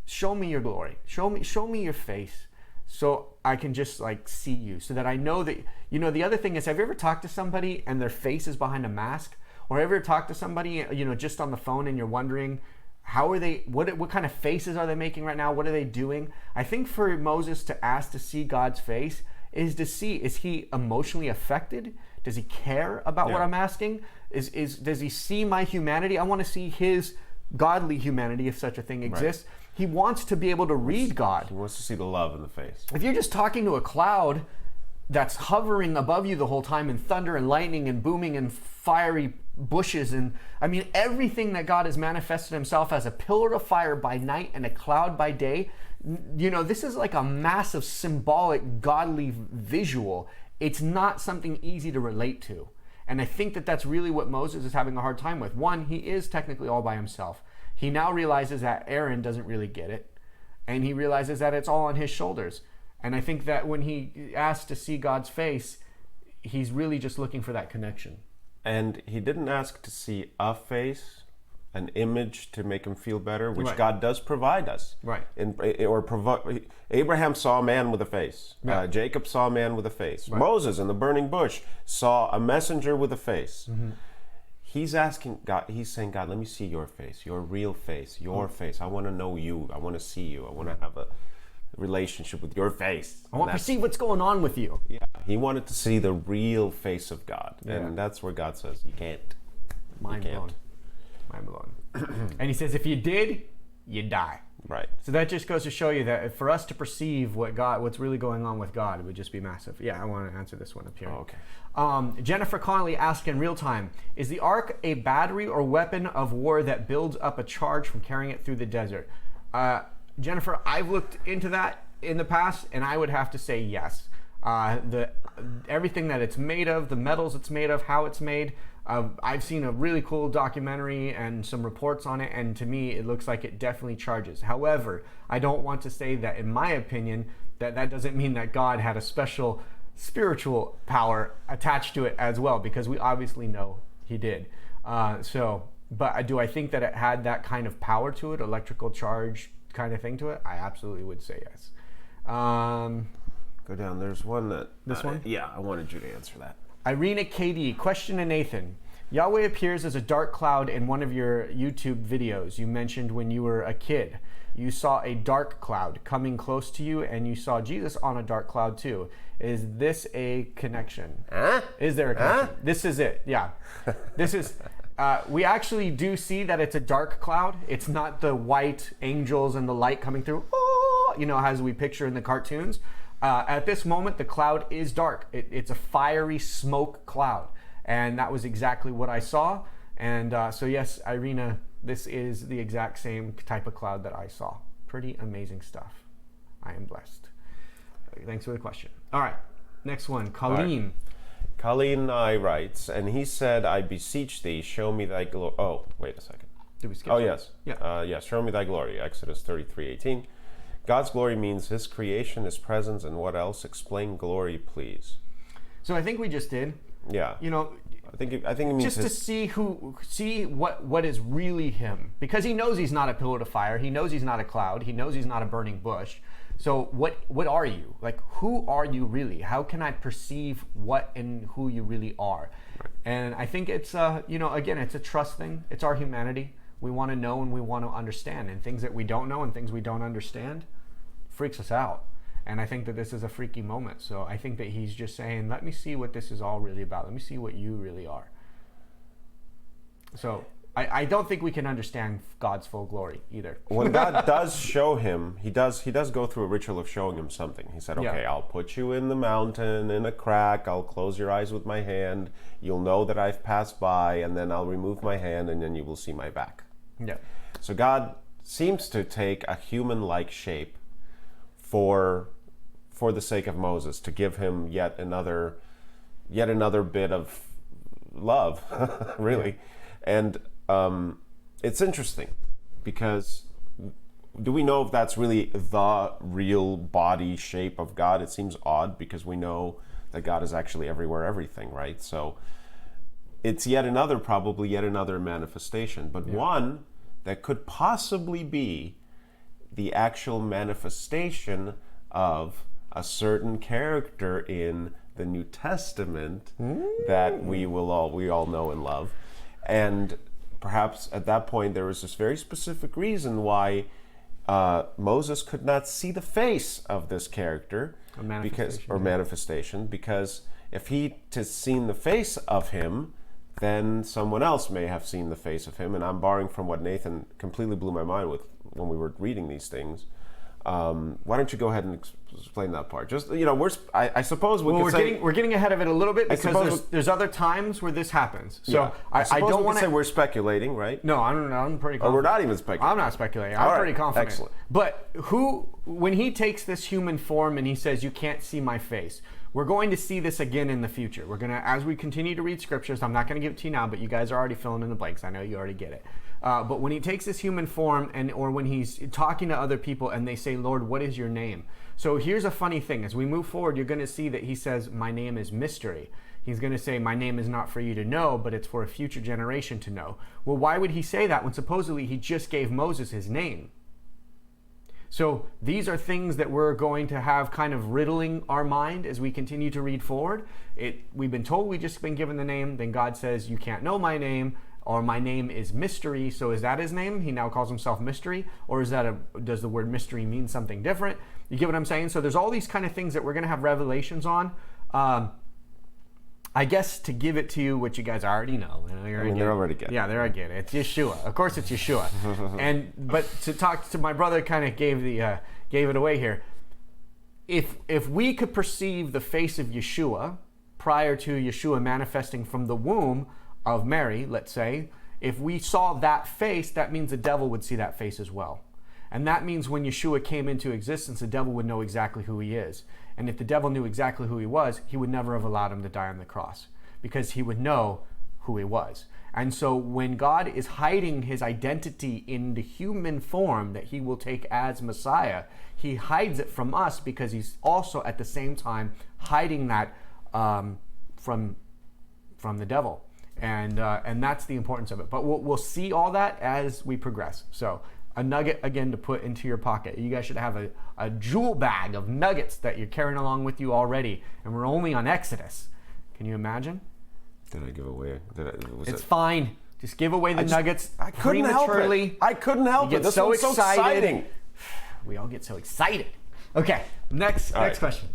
show me your glory. Show me your face so I can just like see you, so that I know that, you know, the other thing is, have you ever talked to somebody and their face is behind a mask? Or ever talked to somebody, you know, just on the phone and you're wondering, how are they, what kind of faces are they making right now? What are they doing? I think for Moses to ask to see God's face is to see, is he emotionally affected? Does he care about what I'm asking? Does he see my humanity? I want to see his godly humanity, if such a thing exists. Right. He wants to be able to read God. He wants to see the love in the face. If you're just talking to a cloud that's hovering above you the whole time, and thunder and lightning and booming and fiery bushes, and I mean everything that God has manifested himself as a pillar of fire by night and a cloud by day, you know, this is like a massive symbolic godly visual. It's not something easy to relate to. And I think that that's really what Moses is having a hard time with. One, he is technically all by himself. He now realizes that Aaron doesn't really get it, and he realizes that it's all on his shoulders. And I think that when he asks to see God's face, he's really just looking for that connection. And he didn't ask to see a face, an image to make him feel better, which right. God does provide us. Right. Abraham saw a man with a face. Right. Jacob saw a man with a face. Right. Moses in the burning bush saw a messenger with a face. Mm-hmm. He's asking God, he's saying, God, let me see your face, your real face, your face. I want to know you. I want to see you. I want to have a relationship with your face. I want to see what's going on with you. Yeah. He wanted to see the real face of God. Yeah. And that's where God says, you can't. Mind blown. And he says, if you did, you die. Right. So that just goes to show you that for us to perceive what's really going on with God, it would just be massive. Yeah, I want to answer this one up here. Oh, okay. Jennifer Connolly asked in real time, is the ark a battery or weapon of war that builds up a charge from carrying it through the desert? Jennifer, I've looked into that in the past, and I would have to say yes. Everything that it's made of, the metals it's made of, how it's made, I've seen a really cool documentary and some reports on it, and to me it looks like it definitely charges. However, I don't want to say that, in my opinion, that doesn't mean that God had a special spiritual power attached to it as well, because we obviously know he did. But do I think that it had that kind of power to it, electrical charge kind of thing to it? I absolutely would say yes. Go down. There's one that... This one? Yeah, I wanted you to answer that. Irina KD, question to Nathan. Yahweh appears as a dark cloud in one of your YouTube videos. You mentioned when you were a kid, you saw a dark cloud coming close to you, and you saw Jesus on a dark cloud too. Is this a connection? Is there a connection? This is it. Yeah. This is... we actually do see that it's a dark cloud. It's not the white angels and the light coming through, as we picture in the cartoons. At this moment, the cloud is dark. It's a fiery smoke cloud. And that was exactly what I saw. And so yes, Irina, this is the exact same type of cloud that I saw. Pretty amazing stuff. I am blessed. Thanks for the question. All right, next one, Colleen. Colleen I writes, and he said, I beseech thee, show me thy glory. Oh, wait a second. Did we skip? Oh, yes. Yeah. Yes, show me thy glory. Exodus 33:18. God's glory means his creation, his presence, and what else? Explain glory, please. So I think we just did. Yeah. You know, I think it means just to see what is really him, because he knows he's not a pillar of fire. He knows he's not a cloud. He knows he's not a burning bush. So what are you? Like, who are you really? How can I perceive what and who you really are? Right. And I think it's again, it's a trust thing. It's our humanity. We want to know and we want to understand, and things that we don't know and things we don't understand freaks us out. And I think that this is a freaky moment. So I think that he's just saying, let me see what this is all really about. Let me see what you really are. So I don't think we can understand God's full glory either. When God does show him, he does go through a ritual of showing him something. He said, okay, I'll put you in the mountain in a crack. I'll close your eyes with my hand. You'll know that I've passed by, and then I'll remove my hand, and then you will see my back. Yeah. So God seems to take a human-like shape for the sake of Moses, to give him yet another bit of love, really. And it's interesting, because do we know if that's really the real body shape of God? It seems odd, because we know that God is actually everywhere, everything, right? So it's probably yet another manifestation, but one that could possibly be the actual manifestation of a certain character in the New Testament that we all know and love. And perhaps at that point there was this very specific reason why Moses could not see the face of this character, manifestation, because if he had seen the face of him, then someone else may have seen the face of him. And I'm borrowing from what Nathan completely blew my mind with when we were reading these things. Why don't you go ahead and explain that part? Just, I suppose we're getting ahead of it a little bit, because there's other times where this happens. So I don't want to say we're speculating, right? No, I'm pretty confident. Or we're not even speculating. I'm not speculating. I'm pretty confident. Excellent. But when he takes this human form and he says, you can't see my face, we're going to see this again in the future. We're going to, as we continue to read scriptures, I'm not going to give it to you now, but you guys are already filling in the blanks. I know you already get it. But when he takes this human form, or when he's talking to other people and they say, Lord, what is your name? So here's a funny thing. As we move forward, you're going to see that he says, my name is mystery. He's going to say, my name is not for you to know, but it's for a future generation to know. Well, why would he say that when supposedly he just gave Moses his name? So these are things that we're going to have kind of riddling our mind as we continue to read forward. We've been told we've just been given the name. Then God says, you can't know my name, or my name is mystery. So is that his name? He now calls himself mystery? Or does the word mystery mean something different? You get what I'm saying? So there's all these kind of things that we're going to have revelations on. I guess to give it to you, what you guys already know. They're already getting it. Yeah, they're already getting it. It's Yeshua. Of course it's Yeshua. But to talk to my brother, kind of gave it away here. If we could perceive the face of Yeshua prior to Yeshua manifesting from the womb of Mary, let's say, if we saw that face, that means the devil would see that face as well. And that means when Yeshua came into existence, the devil would know exactly who he is. And if the devil knew exactly who he was, he would never have allowed him to die on the cross, because he would know who he was. And so when God is hiding his identity in the human form that he will take as Messiah, he hides it from us, because he's also at the same time hiding that from the devil. And that's the importance of it. But we'll see all that as we progress. So a nugget, again, to put into your pocket. You guys should have a jewel bag of nuggets that you're carrying along with you already. And we're only on Exodus. Can you imagine? Did I give away? It's fine. Just give away the nuggets. I couldn't help it. I couldn't help it. This was so exciting. We all get so excited. Okay, next question.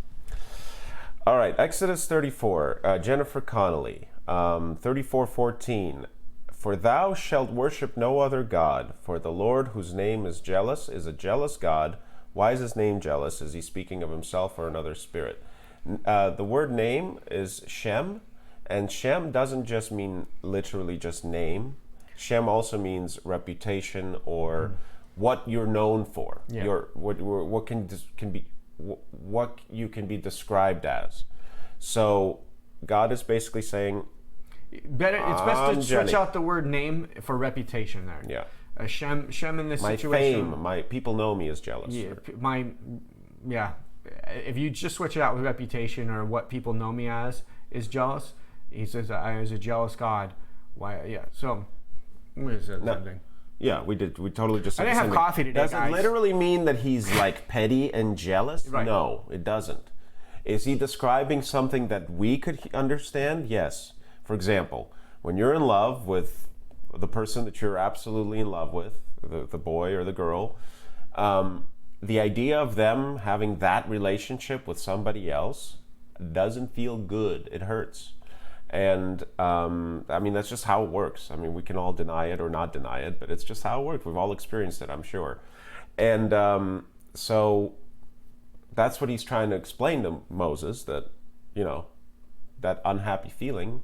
All right, Exodus 34. Jennifer Connolly, 34:14. For thou shalt worship no other God, for the Lord, whose name is jealous, is a jealous God. Why is his name jealous? Is he speaking of himself or another spirit? The word name is Shem, and Shem doesn't just mean literally just name. Shem also means reputation, or what you're known for. Yeah. What you can be described as. So God is basically saying, it's best to stretch out the word name for reputation there. Yeah. Shem in this My situation. fame, my people know me as jealous. Yeah. If you just switch it out with reputation or what people know me as is jealous, he says I was a jealous God. Why? Yeah. So, what is that something? Yeah, we did. We totally just. I didn't have coffee today, Does guys. it literally mean that he's like petty and jealous? Right. No, it doesn't. Is he describing something that we could understand? Yes. For example, when you're in love with the person that you're absolutely in love with, the boy or the girl, the idea of them having that relationship with somebody else doesn't feel good. It hurts. And I mean, that's just how it works. I mean, we can all deny it or not deny it, but it's just how it works. We've all experienced it, I'm sure. And so that's what he's trying to explain to Moses, that, you know, that unhappy feeling,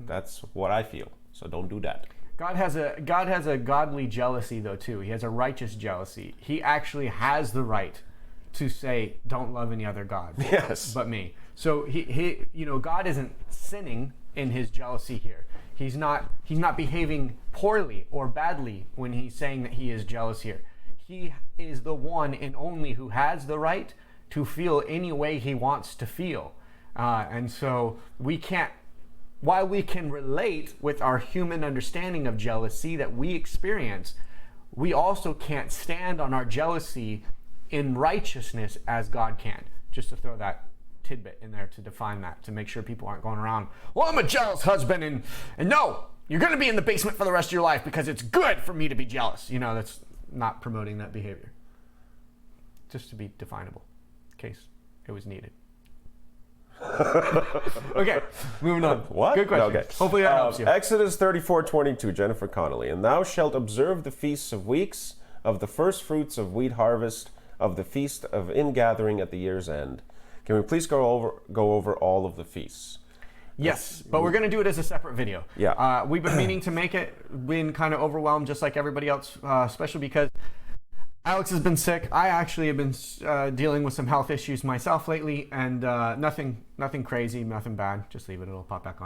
that's what I feel. So don't do that. God has a godly jealousy though too. He has a righteous jealousy. He actually has the right to say, "Don't love any other god but me." So he God isn't sinning in his jealousy here. He's not behaving poorly or badly when he's saying that he is jealous here. He is the one and only who has the right to feel any way he wants to feel, and so we can't. While we can relate with our human understanding of jealousy that we experience, we also can't stand on our jealousy in righteousness as God can. Just to throw that tidbit in there to define that, to make sure people aren't going around, well, I'm a jealous husband, and no, you're going to be in the basement for the rest of your life because it's good for me to be jealous. You know, that's not promoting that behavior. Just to be definable, in case it was needed. Okay, moving on. What? Good question. Okay. Hopefully that helps you. Exodus 34:22, Jennifer Connolly. And thou shalt observe the feasts of weeks, of the first fruits of wheat harvest, of the feast of ingathering at the year's end. Can we please go over all of the feasts? Yes, but we're going to do it as a separate video. Yeah. We've been meaning to make it, been kind of overwhelmed just like everybody else, especially because Alex has been sick. I actually have been dealing with some health issues myself lately, and nothing crazy, nothing bad. Just leave it; it'll pop back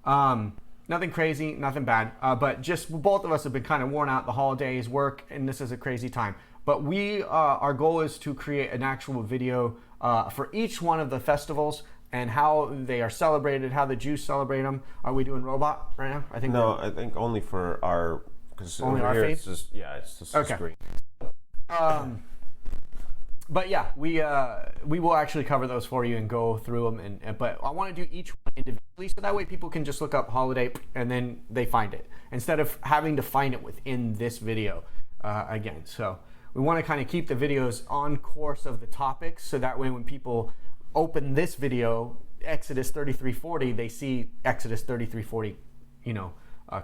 on. Nothing crazy, nothing bad. But just both of us have been kind of worn out. The holidays, work, and this is a crazy time. But our goal is to create an actual video for each one of the festivals and how they are celebrated, how the Jews celebrate them. Are we doing robot right now? I think I think only for our, because only our faith. It's just okay. A screen. But yeah, we will actually cover those for you and go through them. But I want to do each one individually, so that way people can just look up holiday and then they find it instead of having to find it within this video again. So we want to kind of keep the videos on course of the topics, so that way when people open this video, Exodus 33:40, they see Exodus 33:40,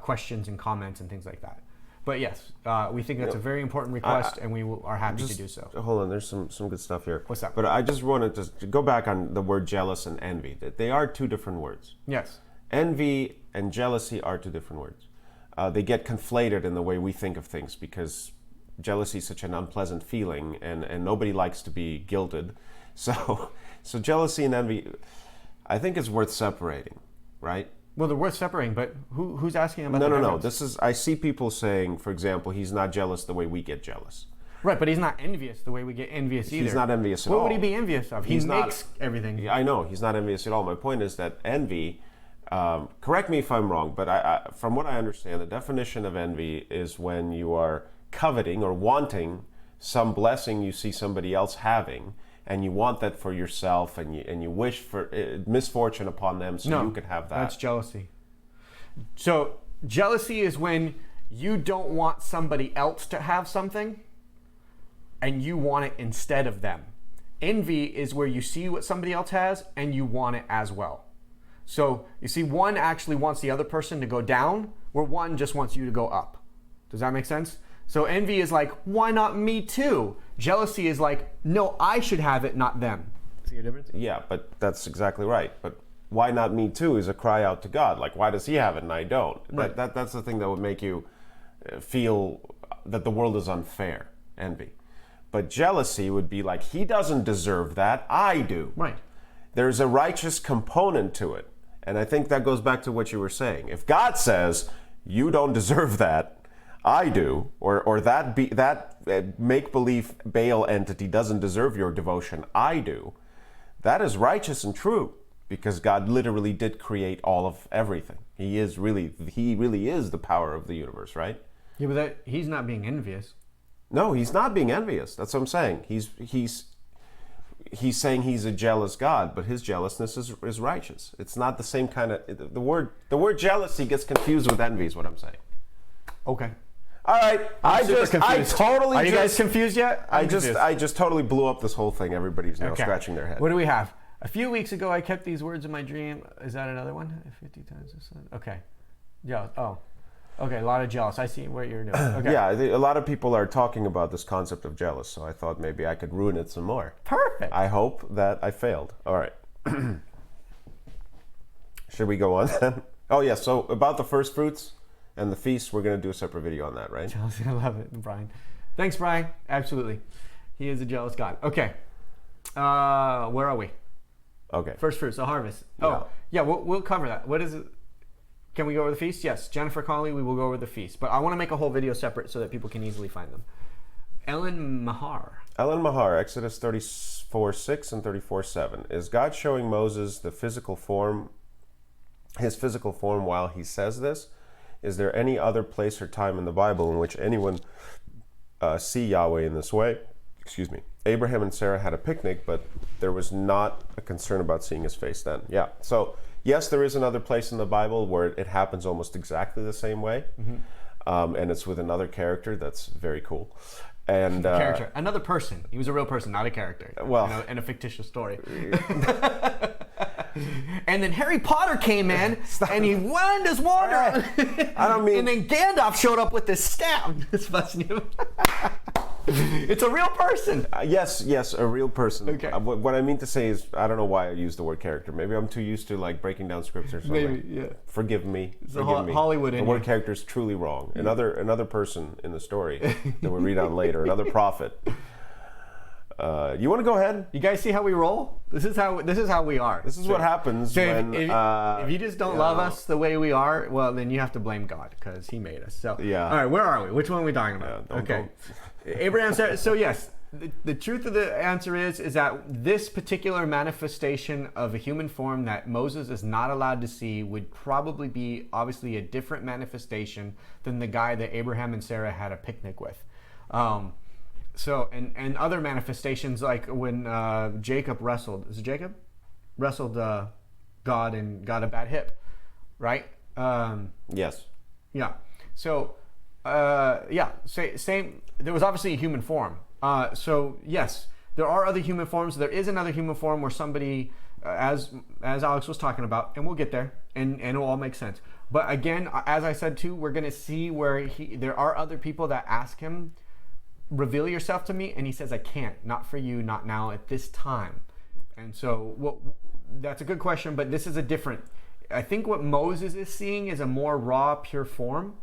questions and comments and things like that. But yes, we think that's a very important request, and we are happy to do so. Hold on, there's some good stuff here. What's that? But I just wanted to go back on the word jealous and envy. They are two different words. Yes. Envy and jealousy are two different words. They get conflated in the way we think of things, because jealousy is such an unpleasant feeling, and nobody likes to be guilted. So jealousy and envy, I think, is worth separating, right? Well, they're worth separating, but who's asking about No. I see people saying, for example, he's not jealous the way we get jealous. Right, but he's not envious the way we get envious either. He's not envious at all. What would he be envious of? He makes everything. I know, he's not envious at all. My point is that envy, correct me if I'm wrong, but from what I understand, the definition of envy is when you are coveting or wanting some blessing you see somebody else having, and you want that for yourself, and you wish for misfortune upon them so you could have that. That's jealousy. So jealousy is when you don't want somebody else to have something and you want it instead of them. Envy is where you see what somebody else has and you want it as well. So you see, one actually wants the other person to go down, where one just wants you to go up. Does that make sense? So envy is like, why not me too? Jealousy is like, no, I should have it, not them. See the difference? Yeah, but that's exactly right. But why not me too is a cry out to God. Like, why does he have it and I don't? Right. That's the thing that would make you feel that the world is unfair, envy. But jealousy would be like, he doesn't deserve that, I do. Right. There's a righteous component to it. And I think that goes back to what you were saying. If God says, you don't deserve that, I do, or that make-believe Baal entity doesn't deserve your devotion, I do, that is righteous and true, because God literally did create all of everything. He really is the power of the universe, right? Yeah, but he's not being envious. No, he's not being envious. That's what I'm saying. He's saying he's a jealous God, but his jealousness is righteous. It's not the same kind of the word jealousy gets confused with envy is what I'm saying. Okay. All right. Are you guys confused yet? I just totally blew up this whole thing. Everybody's now scratching their head. What do we have? A few weeks ago, I kept these words in my dream. Is that another one? 50 times the sun. Okay. Jealous. Oh. Okay, a lot of jealous. I see what you're doing. Okay. Yeah, a lot of people are talking about this concept of jealous, so I thought maybe I could ruin it some more. Perfect. I hope that I failed. All right. Should we go on then? Oh, yeah, so about the first fruits and the feast, we're going to do a separate video on that, right? Jealous. I love it, Brian. Thanks, Brian. Absolutely. He is a jealous God. Okay. Where are we? Okay. First fruits, the harvest. Yeah. Oh, yeah, we'll cover that. What is it? Can we go over the feast? Yes. Jennifer Conley, we will go over the feast. But I want to make a whole video separate so that people can easily find them. Ellen Mahar, Exodus 34:6 and 34:7. Is God showing Moses his physical form while he says this? Is there any other place or time in the Bible in which anyone see Yahweh in this way? Excuse me. Abraham and Sarah had a picnic, but there was not a concern about seeing his face then. Yeah. So, yes, there is another place in the Bible where it happens almost exactly the same way. Mm-hmm. And it's with another character that's very cool. And character. Another person. He was a real person, not a character. Well, in a fictitious story. And then Harry Potter came in, and he went his water. I don't mean... And then Gandalf showed up with his staff. It's a real person. Yes, a real person. Okay. What I mean to say is, I don't know why I use the word character. Maybe I'm too used to like breaking down scripts or something. Maybe, yeah. Forgive me. Hollywood. The word character is truly wrong. Yeah. Another person in the story that we'll read on later. Another prophet. You want to go ahead? You guys see how we roll? This is how we are. This is what happens when. If you just don't love us the way we are, well, then you have to blame God because He made us. So yeah. All right, where are we? Which one are we talking about? Okay. Abraham said. So yes, the truth of the answer is that this particular manifestation of a human form that Moses is not allowed to see would probably be obviously a different manifestation than the guy that Abraham and Sarah had a picnic with. So, and other manifestations like when Jacob wrestled. Is it Jacob? Wrestled God and got a bad hip, right? Yes. Yeah. So, same. There was obviously a human form. So, yes, there are other human forms. There is another human form where somebody, as Alex was talking about, and we'll get there, and it'll all make sense. But again, as I said too, we're going to see where there are other people that ask him, reveal yourself to me, and he says, I can't, not for you, not now, at this time. And so that's a good question, but this is I think what Moses is seeing is a more raw, pure form,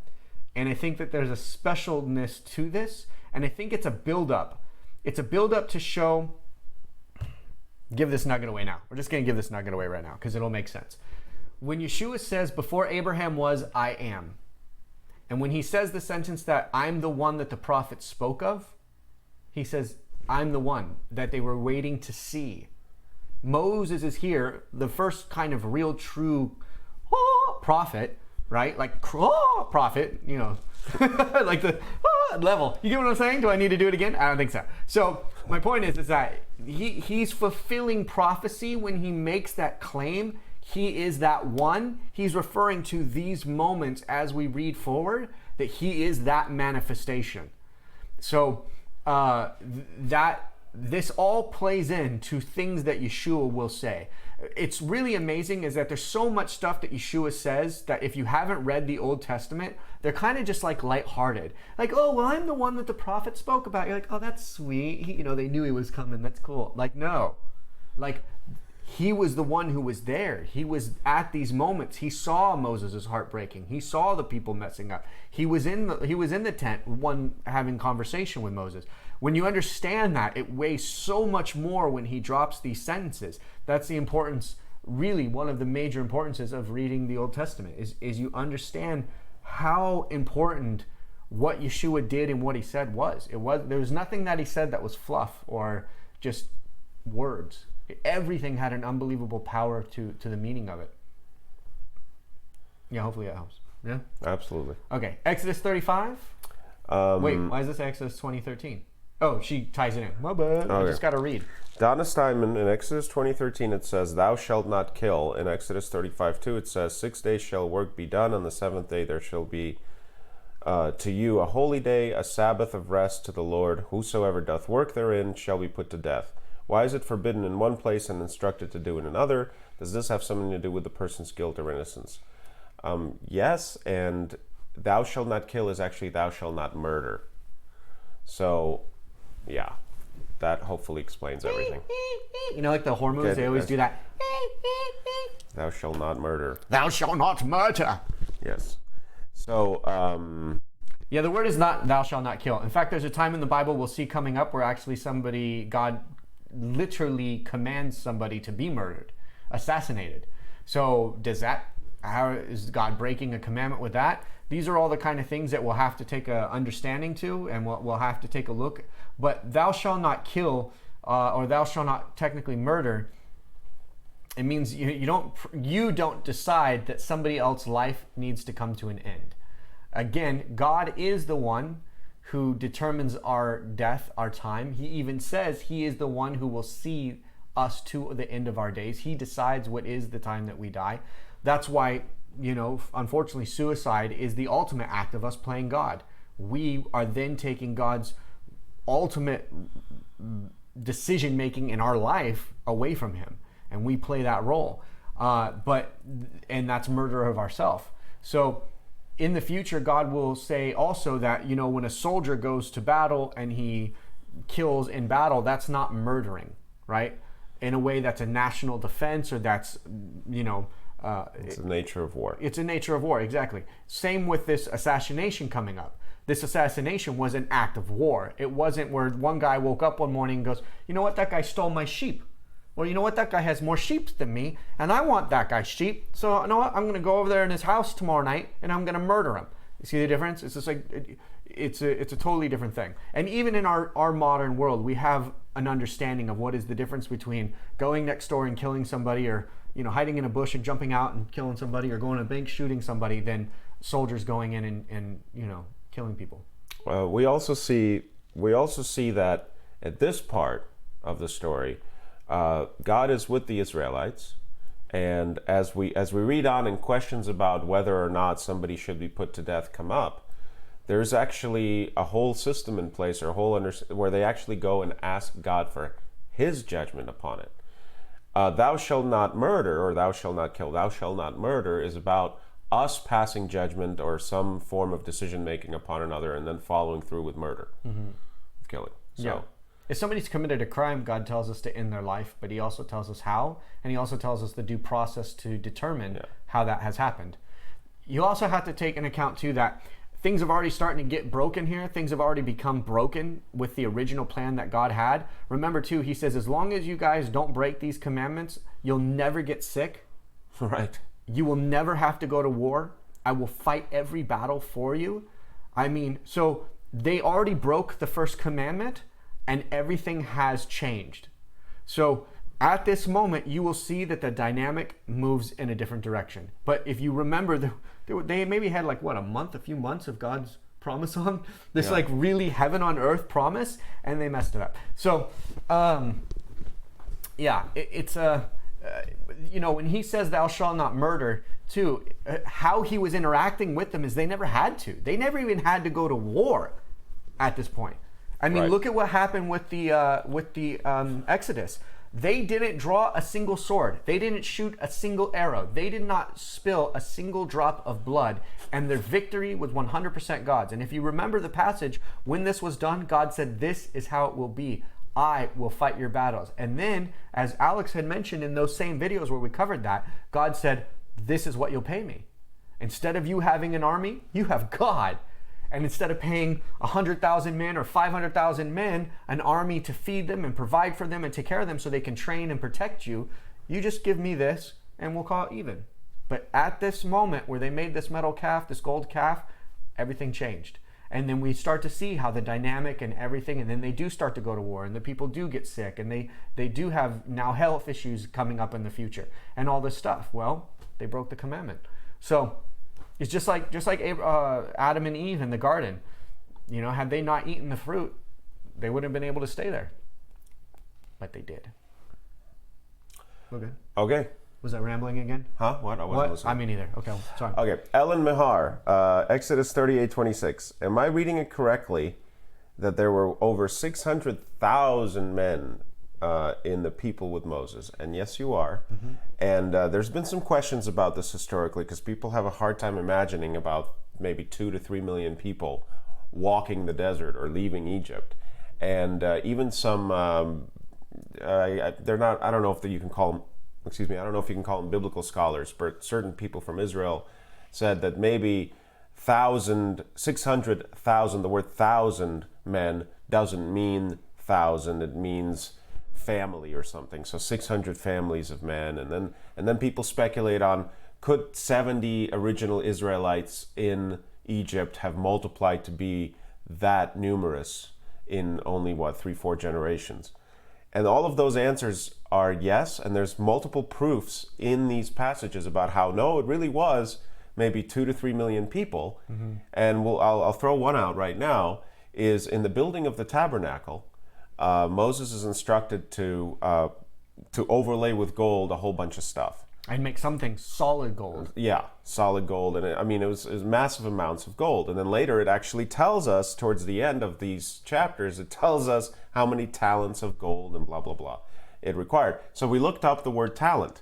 and I think that there's a specialness to this, and I think it's a build-up. It's a build-up to show, give this nugget away now. We're just going to give this nugget away right now, because it'll make sense. When Yeshua says, before Abraham was, I am, and when he says the sentence that I'm the one that the prophet spoke of, he says, I'm the one that they were waiting to see. Moses is here, the first kind of real true prophet, right? Like prophet, like the level. You get what I'm saying? Do I need to do it again? I don't think so. So my point is that he's fulfilling prophecy when he makes that claim. He is that one. He's referring to these moments as we read forward, that he is that manifestation. So this all plays into things that Yeshua will say. It's really amazing is that there's so much stuff that Yeshua says that if you haven't read the Old Testament, they're kind of just like lighthearted. Like, oh, well, I'm the one that the prophet spoke about. You're like, oh, that's sweet. They knew he was coming. That's cool. Like, no. Like, he was the one who was there. He was at these moments. He saw Moses' heart breaking. He saw the people messing up. He was in the tent, one having conversation with Moses. When you understand that, it weighs so much more when he drops these sentences. That's the importance, really one of the major importances of reading the Old Testament, is you understand how important what Yeshua did and what he said was. There was nothing that he said that was fluff or just words. Everything had an unbelievable power to the meaning of it. Yeah, hopefully that helps. Yeah? Absolutely. Okay, Exodus 35. Wait, why is this Exodus 20:13? Oh, she ties it in. My bad. I just got to read. Donnestheim in Exodus 20:13 it says, "Thou shalt not kill." In Exodus 35:2 it says, 6 days shall work be done. On the seventh day there shall be to you a holy day, a Sabbath of rest to the Lord. Whosoever doth work therein shall be put to death. Why is it forbidden in one place and instructed to do in another? Does this have something to do with the person's guilt or innocence? Yes, and thou shalt not kill is actually thou shalt not murder. So, yeah, that hopefully explains everything. You know, like the horror movies, they always do that. Thou shalt not murder. Thou shalt not murder. Yes. So, yeah, the word is not thou shalt not kill. In fact, there's a time in the Bible we'll see coming up where actually God literally commands somebody to be murdered, assassinated. So how is God breaking a commandment with that? These are all the kind of things that we'll have to take a understanding to, and we'll have to take a look. But thou shalt not kill, or thou shalt not technically murder. It means you don't decide that somebody else's life needs to come to an end. Again, God is the one who determines our death, our time. He even says he is the one who will see us to the end of our days. He decides what is the time that we die. That's why, unfortunately, suicide is the ultimate act of us playing God. We are then taking God's ultimate decision-making in our life away from him, and we play that role. And that's murder of ourselves. So in the future, God will say also that, when a soldier goes to battle and he kills in battle, that's not murdering, right? In a way that's a national defense, or that's, it's the nature of war. It's a nature of war, exactly. Same with this assassination coming up. This assassination was an act of war. It wasn't where one guy woke up one morning and goes, you know what, that guy stole my sheep. Well, you know what, that guy has more sheep than me, and I want that guy's sheep. So, you know what, I'm going to go over there in his house tomorrow night, and I'm going to murder him. You see the difference? It's just like, it's a totally different thing. And even in our modern world, we have an understanding of what is the difference between going next door and killing somebody, or hiding in a bush and jumping out and killing somebody, or going to a bank shooting somebody, than soldiers going in and killing people. We also see that at this part of the story, God is with the Israelites, and as we read on and questions about whether or not somebody should be put to death come up, there's actually a whole system in place, or where they actually go and ask God for his judgment upon it. Thou shalt not murder, or thou shalt not kill, thou shalt not murder is about us passing judgment or some form of decision making upon another, and then following through with murder, killing. So. Yeah. If somebody's committed a crime, God tells us to end their life, but he also tells us how, and he also tells us the due process to determine how that has happened. You also have to take into account too that things have already starting to get broken here. Things have already become broken with the original plan that God had. Remember too, he says, as long as you guys don't break these commandments, you'll never get sick. Right. You will never have to go to war. I will fight every battle for you. So they already broke the first commandment, and everything has changed. So at this moment, you will see that the dynamic moves in a different direction. But if you remember, they maybe had a few months of God's promise on this, really heaven on earth promise, and they messed it up. So, when he says thou shalt not murder too, how he was interacting with them is they never had to. They never even had to go to war at this point. Right. Look at what happened with the Exodus. They didn't draw a single sword. They didn't shoot a single arrow. They did not spill a single drop of blood, and their victory was 100% God's. And if you remember the passage, when this was done, God said, this is how it will be. I will fight your battles. And then, as Alex had mentioned in those same videos where we covered that, God said, this is what you'll pay me. Instead of you having an army, you have God. And instead of paying 100,000 men or 500,000 men an army to feed them and provide for them and take care of them so they can train and protect you, you just give me this and we'll call it even. But at this moment where they made this metal calf, this gold calf, everything changed. And then we start to see how the dynamic and everything, and then they do start to go to war, and the people do get sick, and they do have now health issues coming up in the future, and all this stuff. Well, they broke the commandment. So it's just like Adam and Eve in the garden. You know, had they not eaten the fruit, they wouldn't have been able to stay there. But they did. Okay. Okay. Was I rambling again? Huh? What? I wasn't listening. I mean either. Okay, sorry. Okay. Ellen Mihar, Exodus 38:26. Am I reading it correctly that there were over 600,000 men in the people with Moses? And yes, you are. Mm-hmm. And there's been some questions about this historically because people have a hard time imagining about maybe 2 to 3 million people walking the desert or leaving Egypt. And even some, they're not, I don't know if you can call them, I don't know if you can call them biblical scholars, but certain people from Israel said that maybe 600,000, the word 1,000 men doesn't mean 1,000, it means family or something. So 600 families of men. And then people speculate on, could 70 original Israelites in Egypt have multiplied to be that numerous in only, 3-4 generations? And all of those answers are yes, and there's multiple proofs in these passages about how, no, it really was maybe 2 to 3 million people. Mm-hmm. And I'll throw one out right now, is in the building of the tabernacle, Moses is instructed to overlay with gold a whole bunch of stuff. And make something solid gold. Yeah, solid gold. And it was massive amounts of gold. And then later it actually tells us, towards the end of these chapters, it tells us how many talents of gold and blah, blah, blah it required. So we looked up the word talent.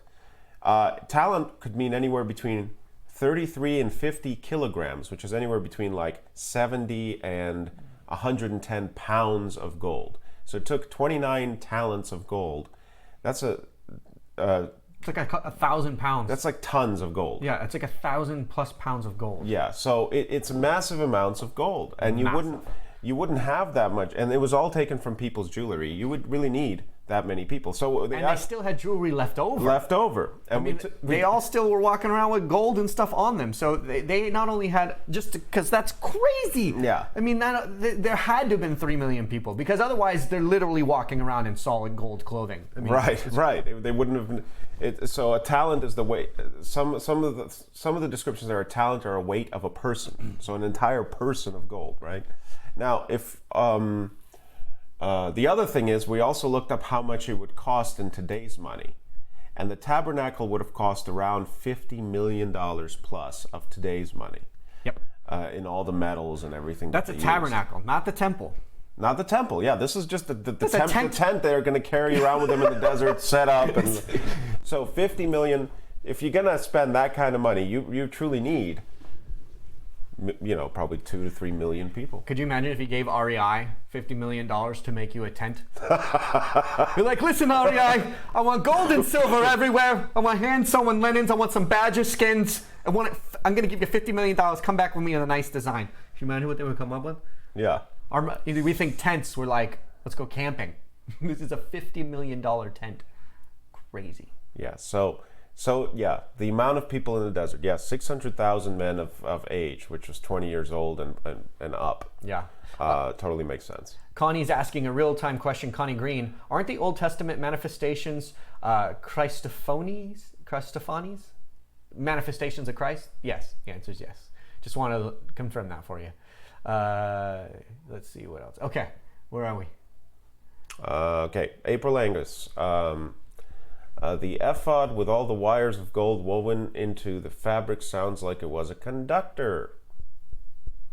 Talent could mean anywhere between 33 and 50 kilograms, which is anywhere between like 70 and 110 pounds of gold. So it took 29 talents of gold. That's it's like 1,000 pounds. That's like tons of gold. Yeah, it's like 1,000 plus pounds of gold. Yeah, so it's massive amounts of gold, and you wouldn't have that much, and it was all taken from people's jewelry. You would really need that many people. So they still had jewelry left over. And they all still were walking around with gold and stuff on them. So they not only had, just because that's crazy. Yeah. I mean, there had to have been 3 million people, because otherwise they're literally walking around in solid gold clothing. I mean, right. They wouldn't have been. So a talent is the weight. Some of the descriptions are a talent or a weight of a person. So an entire person of gold, right? Now, if the other thing is, we also looked up how much it would cost in today's money, and the tabernacle would have cost around $50 million plus of today's money. Yep. In all the metals and everything. That's a tabernacle, not the temple. Not the temple, yeah. This is just the tent they're going to carry around with them in the desert, set up. And so 50 million, if you're going to spend that kind of money, you truly need, probably 2 to 3 million people. Could you imagine if you gave REI $50 million to make you a tent? You're like, listen, REI, I want gold and silver everywhere. I want hand-sewn linens. I want some badger skins. I'm going to give you $50 million. Come back with me on a nice design. Can you imagine what they would come up with? Yeah. We think tents, we're like, let's go camping. This is a $50 million tent. Crazy. Yeah, so yeah, the amount of people in the desert, 600,000 men of age, which was 20 years old and up. Yeah. Totally makes sense. Connie's asking a real-time question, Connie Green. Aren't the Old Testament manifestations Christophanies? Manifestations of Christ? Yes, the answer is yes. Just want to confirm that for you. Let's see what else. Okay, where are we? Okay, April Angus. The ephod with all the wires of gold woven into the fabric sounds like it was a conductor.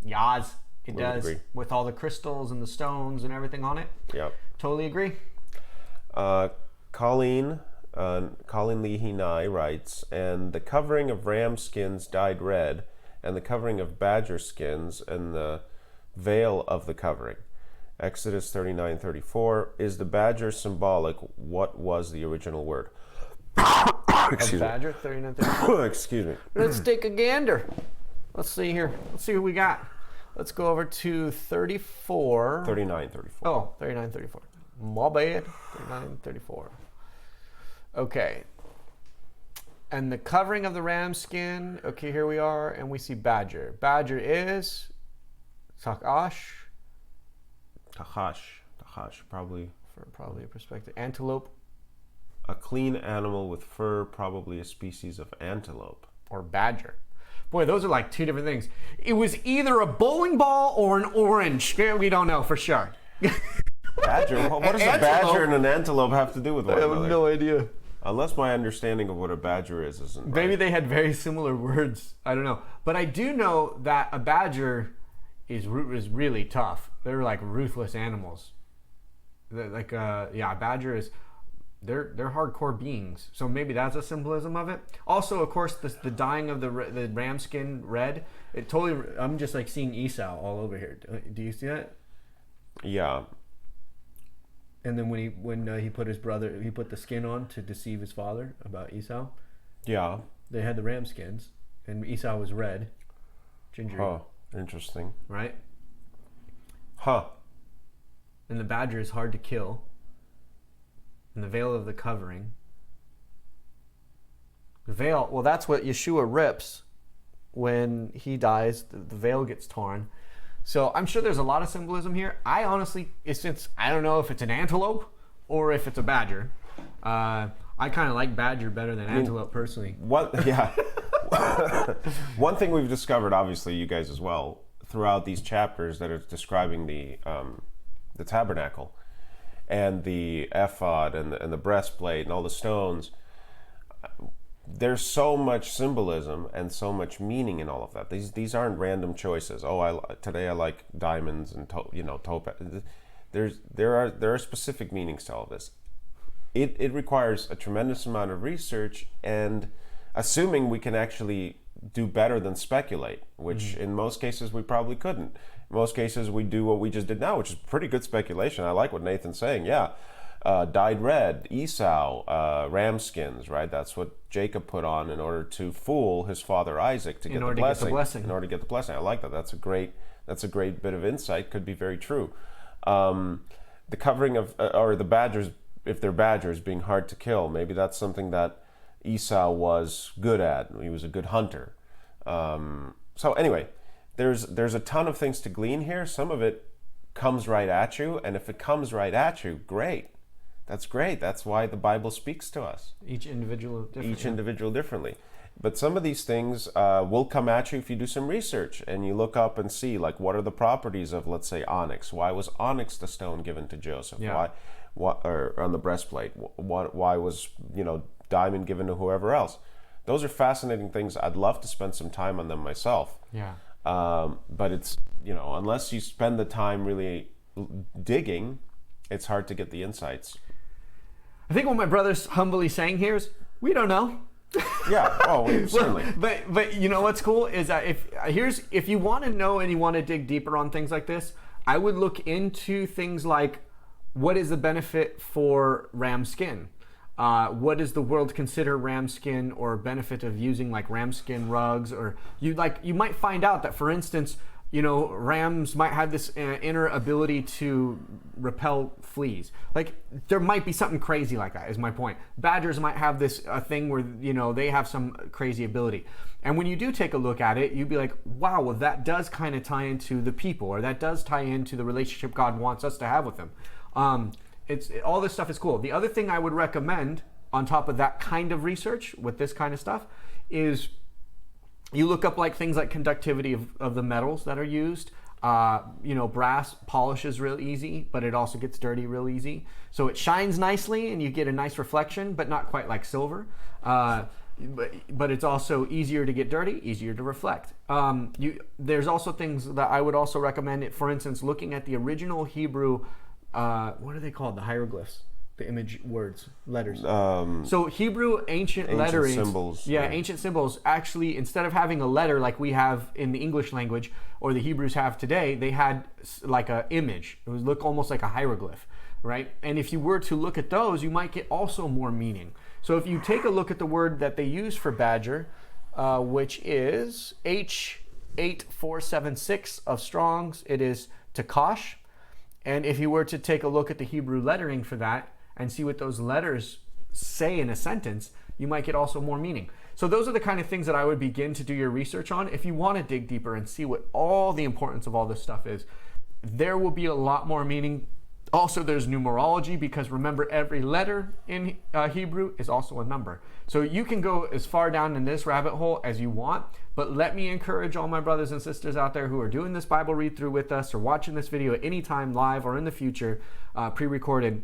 Yas, it does. Agree. With all the crystals and the stones and everything on it. Yep. Totally agree. Colleen Leahy-Nye writes, and the covering of ram skins dyed red, and the covering of badger skins, and the veil of the covering. Exodus 39:34. Is the badger symbolic? What was the original word? Excuse me. Badger 39:34. Excuse me. Let's take a gander. Let's see here. Let's see what we got. Let's go over to 34. 39:34. Oh, 39:34. My bad. 39:34. Okay. And the covering of the ram skin. Okay, here we are, and we see badger. Badger is Sakash, Tachash, probably. for probably a perspective. Antelope A clean animal with fur, probably a species of antelope. or badger. Boy, those are like two different things. It was either a bowling ball or an orange. We don't know for sure. Badger? What does a Antelope. badger and an antelope have to do with one another? idea. Unless my understanding of what a badger isn't right. Maybe they had very similar words. I don't know. But I do know that a badger is really tough. They're like ruthless animals. A badger is... They're hardcore beings, so maybe that's a symbolism of it. Also, of course, the dyeing of the ram skin red. It totally. I'm just like seeing Esau all over here. Do you see that? Yeah. And then when he put the skin on to deceive his father about Esau. Yeah. They had the ram skins, and Esau was red, ginger. Oh, interesting. Right. Huh. And the badger is hard to kill. And the veil of the covering. The veil, well, that's what Yeshua rips when he dies. The veil gets torn. So I'm sure there's a lot of symbolism here. I honestly, since I don't know if it's an antelope or if it's a badger. I kind of like badger better than antelope personally. One thing we've discovered, obviously, you guys as well, throughout these chapters that are describing the tabernacle, and the ephod and the breastplate and all the stones, there's so much symbolism and so much meaning in all of that. These aren't random choices. Today I like diamonds and topaz. There are specific meanings to all of this. It requires a tremendous amount of research, and assuming we can actually do better than speculate, which in most cases we probably couldn't. In most cases, we do what we just did now, which is pretty good speculation. I like what Nathan's saying. Yeah, dyed red, Esau, ram skins, right? That's what Jacob put on in order to fool his father Isaac to get the blessing. In order to get the blessing. I like that. That's a great bit of insight. Could be very true. The covering of or the badgers, if they're badgers, being hard to kill. Maybe that's something that Esau was good at. He was a good hunter. So anyway. There's a ton of things to glean here. Some of it comes right at you, and if it comes right at you, great. That's great. That's why the Bible speaks to us. Each individual differently. But some of these things will come at you if you do some research and you look up and see, like, what are the properties of, let's say, onyx? Why was onyx the stone given to Joseph? Yeah. Why or on the breastplate? Why was diamond given to whoever else? Those are fascinating things. I'd love to spend some time on them myself. Yeah. But it's, unless you spend the time really digging, it's hard to get the insights. I think what my brother's humbly saying here is, we don't know. Yeah, certainly. But you know what's cool is that if you want to know and you want to dig deeper on things like this, I would look into things like, what is the benefit for ram skin? What does the world consider ram skin, or benefit of using like ram skin rugs? Or you might find out that, for instance, rams might have this inner ability to repel fleas. Like, there might be something crazy like that, is my point. Badgers might have this thing where they have some crazy ability. And when you do take a look at it, you'd be like, wow, well, that does kind of tie into the people, or that does tie into the relationship God wants us to have with them. All this stuff is cool. The other thing I would recommend on top of that kind of research with this kind of stuff is you look up like things like conductivity of the metals that are used. Brass polishes real easy, but it also gets dirty real easy. So it shines nicely and you get a nice reflection, but not quite like silver. But it's also easier to get dirty, easier to reflect. There's also things that I would also recommend. For instance, looking at the original Hebrew, what are they called? The hieroglyphs, the image words, letters. So Hebrew ancient lettering symbols. Yeah, ancient symbols. Actually, instead of having a letter like we have in the English language or the Hebrews have today, they had like an image. It would look almost like a hieroglyph, right? And if you were to look at those, you might get also more meaning. So if you take a look at the word that they use for badger, which is H8476 of Strong's, it is takash. And if you were to take a look at the Hebrew lettering for that and see what those letters say in a sentence, you might get also more meaning. So those are the kind of things that I would begin to do your research on. If you want to dig deeper and see what all the importance of all this stuff is, there will be a lot more meaning. Also, there's numerology, because remember, every letter in Hebrew is also a number. So you can go as far down in this rabbit hole as you want, but let me encourage all my brothers and sisters out there who are doing this Bible read through with us or watching this video at any time, live or in the future, pre-recorded.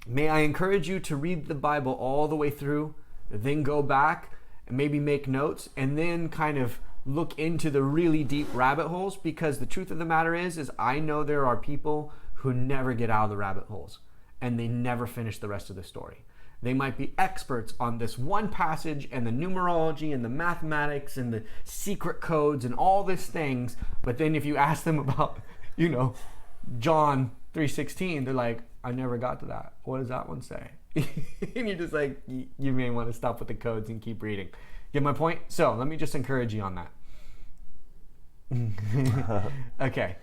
May I encourage you to read the Bible all the way through, then go back and maybe make notes, and then kind of look into the really deep rabbit holes, because the truth of the matter is I know there are people who never get out of the rabbit holes, and they never finish the rest of the story. They might be experts on this one passage and the numerology and the mathematics and the secret codes and all these things, but then if you ask them about, John 3:16, they're like, I never got to that. What does that one say? And you're just like, you may want to stop with the codes and keep reading. Get my point? So let me just encourage you on that. Okay.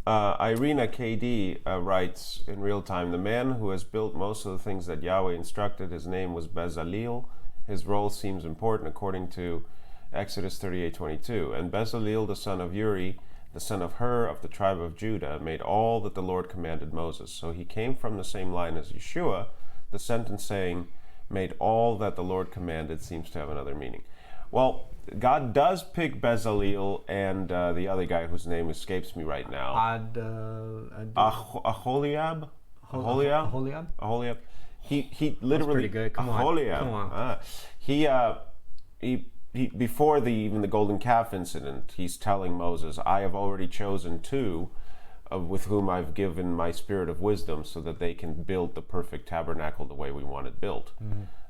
Irina KD writes in real time, the man who has built most of the things that Yahweh instructed, his name was Bezalel. His role seems important according to Exodus 38:22. And Bezalel, the son of Uri, the son of Hur of the tribe of Judah, made all that the Lord commanded Moses. So he came from the same line as Yeshua. The sentence saying, made all that the Lord commanded, seems to have another meaning. Well, God does pick Bezalel and the other guy whose name escapes me right now. Aholiab? Aholiab? He literally... That's pretty good. Come on. He before even the golden calf incident, he's telling Moses, I have already chosen two with whom I've given my spirit of wisdom so that they can build the perfect tabernacle the way we want it built.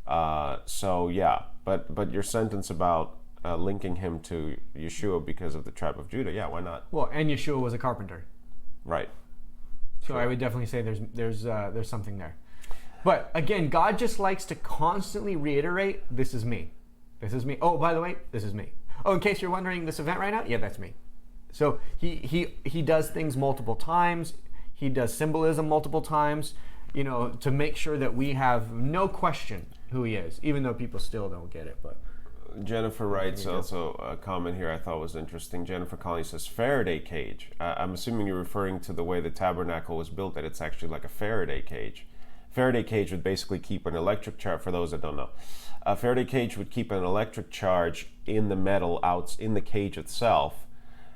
But your sentence about linking him to Yeshua because of the tribe of Judah, why not? Well, and Yeshua was a carpenter. Right. So sure. I would definitely say there's something there. But again, God just likes to constantly reiterate, this is me. This is me. Oh, by the way, this is me. Oh, in case you're wondering, this event right now, that's me. So he does things multiple times. He does symbolism multiple times, to make sure that we have no question who he is, even though people still don't get it. But Jennifer writes also a comment here I thought was interesting. Jennifer Conley says, Faraday cage. I'm assuming you're referring to the way the tabernacle was built, that it's actually like a Faraday cage. Faraday cage would basically keep an electric charge, for those that don't know. A Faraday cage would keep an electric charge in the metal out in the cage itself,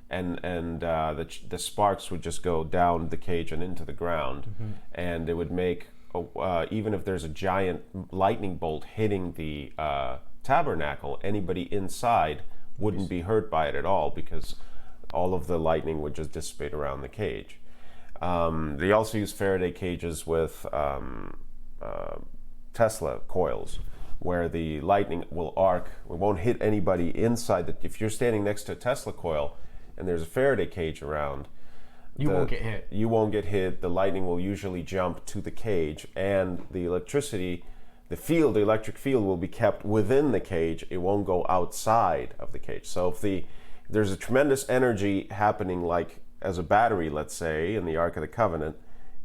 and the sparks would just go down the cage and into the ground, and it would make, even if there's a giant lightning bolt hitting the tabernacle, anybody inside wouldn't be hurt by it at all, because all of the lightning would just dissipate around the cage. They also use Faraday cages with Tesla coils, where the lightning will arc. It won't hit anybody inside. If you're standing next to a Tesla coil and there's a Faraday cage around, you won't get hit. You won't get hit. The lightning will usually jump to the cage, and the electricity, the electric field will be kept within the cage. It won't go outside of the cage. So if there's a tremendous energy happening, like as a battery, let's say, in the Ark of the Covenant,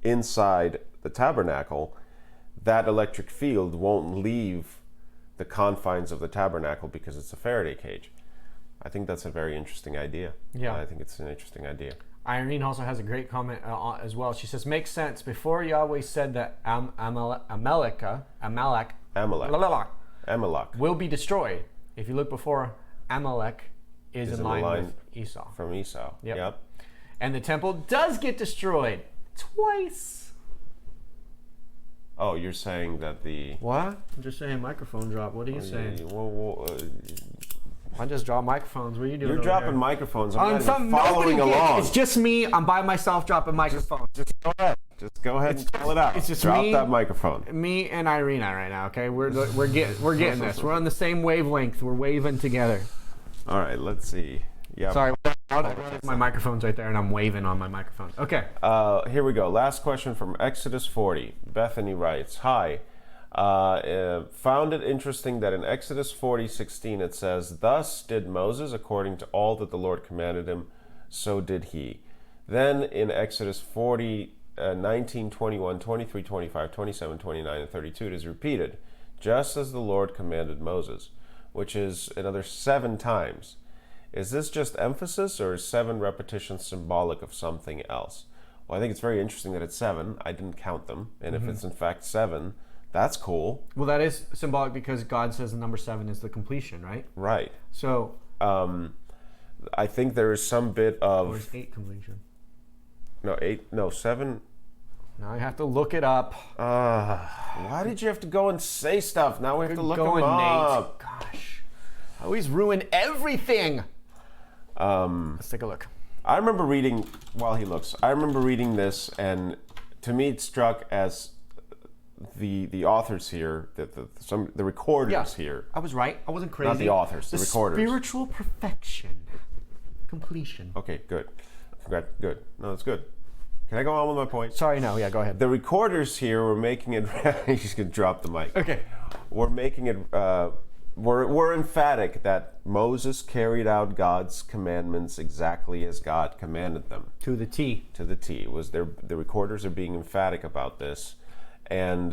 inside the tabernacle, that electric field won't leave the confines of the tabernacle because it's a Faraday cage. I think that's a very interesting idea. Yeah. I think it's an interesting idea. Irene also has a great comment as well. She says, makes sense. Before Yahweh said that Amalek will be destroyed. If you look before, Amalek is in line with Esau. From Esau. Yep. And the temple does get destroyed twice. Oh, you're saying that the... What? I'm just saying microphone drop. What are you saying? I just drop microphones. What are you doing? You're dropping microphones. I'm not following along. It's just me. I'm by myself dropping microphones. Just go ahead. Just go ahead and call it out. It's just drop that microphone. Me and Irina right now. Okay, we're getting this. We're on the same wavelength. We're waving together. All right. Let's see. Yeah. Sorry. My microphone's right there, and I'm waving on my microphone. Okay. Here we go. Last question from Exodus 40. Bethany writes, Hi. Found it interesting that in Exodus 40:16 it says, Thus did Moses according to all that the Lord commanded him, so did he. Then in Exodus 40, 19, 21, 23, 25, 27, 29, and 32, it is repeated, just as the Lord commanded Moses, which is another 7 times. Is this just emphasis, or is 7 repetitions symbolic of something else? Well, I think it's very interesting that it's 7. I didn't count them. And if it's in fact 7, that's cool. Well, that is symbolic because God says the number 7 is the completion, right? Right. So... I think there is some bit of... Or is 8 completion? No, 8... No, 7... Now I have to look it up. Why did you have to go and say stuff? Now we have to look them Nate. up. Gosh. I always ruin everything. Let's take a look. I remember reading... While he looks, I remember reading this, and to me it struck as the authors here, the recorders here. I was right. I wasn't crazy. Not the authors, the recorders. Spiritual perfection. Completion. Okay, good. Good. No, that's good. Can I go on with my point? Sorry, no. Yeah, go ahead. The recorders here were making it... He's going to drop the mic. Okay. We're making it... We're emphatic that Moses carried out God's commandments exactly as God commanded them. To the T. To the T. The recorders are being emphatic about this. And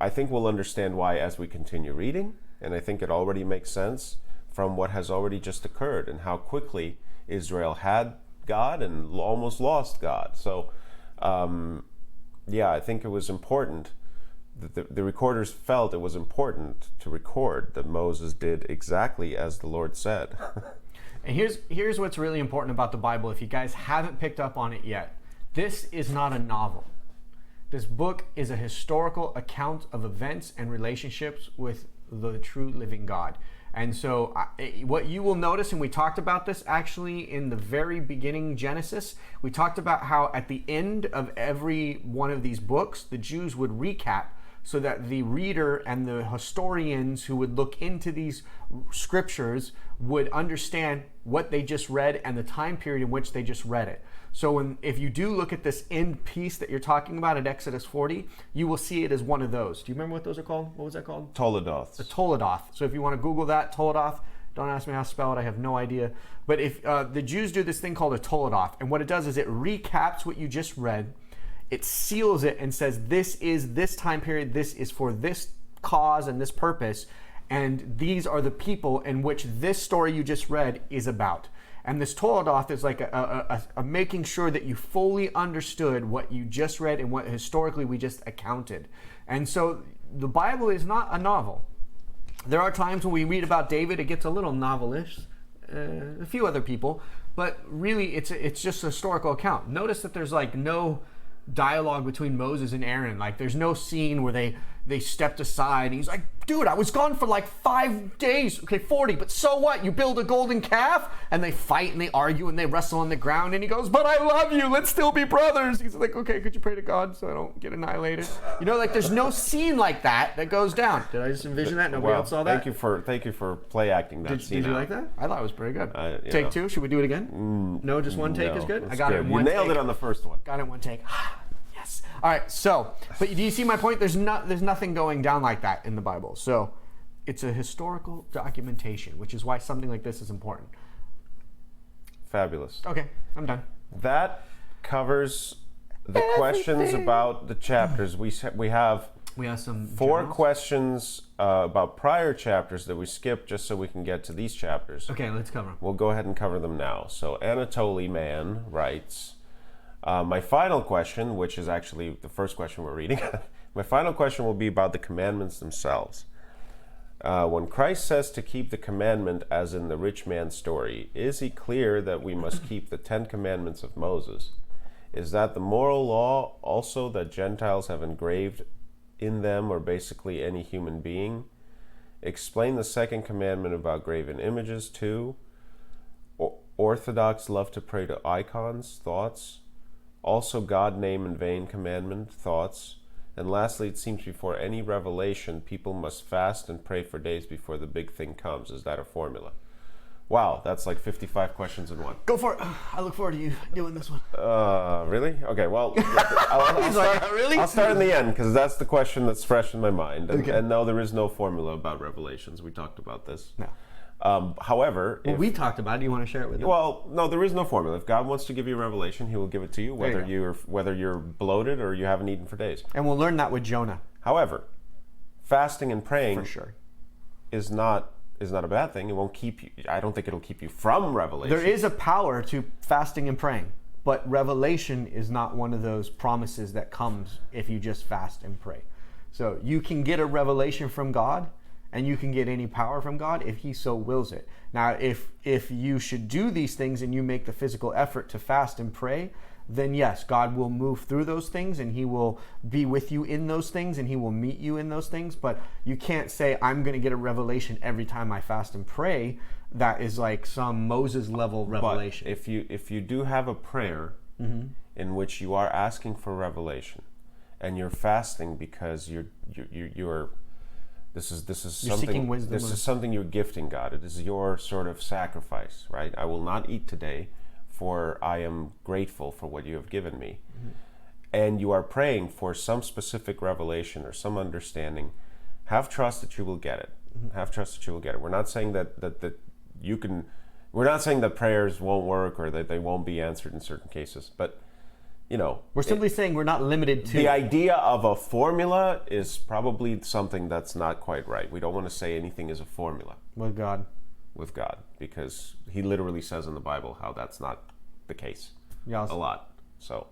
I think we'll understand why as we continue reading. And I think it already makes sense from what has already just occurred and how quickly Israel had God and almost lost God. So, I think it was important. The recorders felt it was important to record that Moses did exactly as the Lord said. And here's what's really important about the Bible. If you guys haven't picked up on it yet, this is not a novel. This book is a historical account of events and relationships with the true living God. And so what you will notice, and we talked about this actually in the very beginning Genesis, we talked about how at the end of every one of these books, the Jews would recap so that the reader and the historians who would look into these scriptures would understand what they just read and the time period in which they just read it. So if you do look at this end piece that you're talking about at Exodus 40, you will see it as one of those. Do you remember what those are called? What was that called? Toledoth. The Toledoth. So if you want to Google that, Toledoth, don't ask me how to spell it. I have no idea. But if the Jews do this thing called a Toledoth, and what it does is it recaps what you just read, it seals it and says this is this time period, this is for this cause and this purpose, and these are the people in which this story you just read is about. And this Toledoth is like a making sure that you fully understood what you just read and what historically we just accounted. And so the Bible is not a novel. There are times when we read about David, it gets a little novelish, a few other people, but really it's just a historical account. Notice that there's like no dialogue between Moses and Aaron. Like there's no scene where they stepped aside and he's like, dude, I was gone for like 5 days. Okay, 40, but so what? You build a golden calf? And they fight and they argue and they wrestle on the ground and he goes, but I love you. Let's still be brothers. He's like, okay, could you pray to God so I don't get annihilated? You know, like there's no scene like that goes down. Did I just envision that? Nobody else saw that? Thank you for play acting that scene. Did you like that? I thought it was pretty good. Take 2. Should we do it again? No, just one take is good? I got it in one take. take. You nailed it on the first one. Got it in one take. Yes. All right, so, but do you see my point? There's nothing going down like that in the Bible. So it's a historical documentation, which is why something like this is important. Fabulous. Okay, I'm done. That covers the questions about the chapters. We have some 4 journals. questions about prior chapters that we skipped just so we can get to these chapters. Okay, let's cover them. We'll go ahead and cover them now. So Anatoly Man writes, my final question, which is actually the first question we're reading, my final question will be about the commandments themselves. When Christ says to keep the commandment as in the rich man's story, is he clear that we must keep the 10 commandments of Moses? Is that the moral law also that Gentiles have engraved in them, or basically any human being? Explain the second commandment about graven images too. Orthodox love to pray to icons. Thoughts? Also God name in vain commandment. Thoughts? And lastly, it seems before any revelation, people must fast and pray for days before the big thing comes. Is that a formula? Wow, that's like 55 questions in one. Go for it. I look forward to you doing this one. Really? Okay, well, I'll start in the end, because that's the question that's fresh in my mind. And no, there is no formula about revelations. We talked about this. No. However, we talked about it. Do you want to share it with them? Well, no, there is no formula. If God wants to give you a revelation, He will give it to you, whether you're bloated or you haven't eaten for days. And we'll learn that with Jonah. However, fasting and praying For sure. is not a bad thing. It won't keep you. I don't think it'll keep you from revelation. There is a power to fasting and praying, but revelation is not one of those promises that comes if you just fast and pray. So you can get a revelation from God, and you can get any power from God if He so wills it. Now, if you should do these things and you make the physical effort to fast and pray, then yes, God will move through those things, and He will be with you in those things, and He will meet you in those things. But you can't say, I'm going to get a revelation every time I fast and pray. That is like some Moses level revelation. But if you do have a prayer in which you are asking for revelation, and you're fasting because you're this is You're seeking something wisdom. this is something you're gifting God. It is your sort of sacrifice, right? I will not eat today, for I am grateful for what you have given me. And you are praying for some specific revelation or some understanding. Have trust that you will get it. Have trust that you will get it. We're not saying that you can. We're not saying that prayers won't work or that they won't be answered in certain cases, but we're simply saying we're not limited to. The idea of a formula is probably something that's not quite right. We don't want to say anything is a formula with God, because He literally says in the Bible how that's not the case. Yes. A lot. So,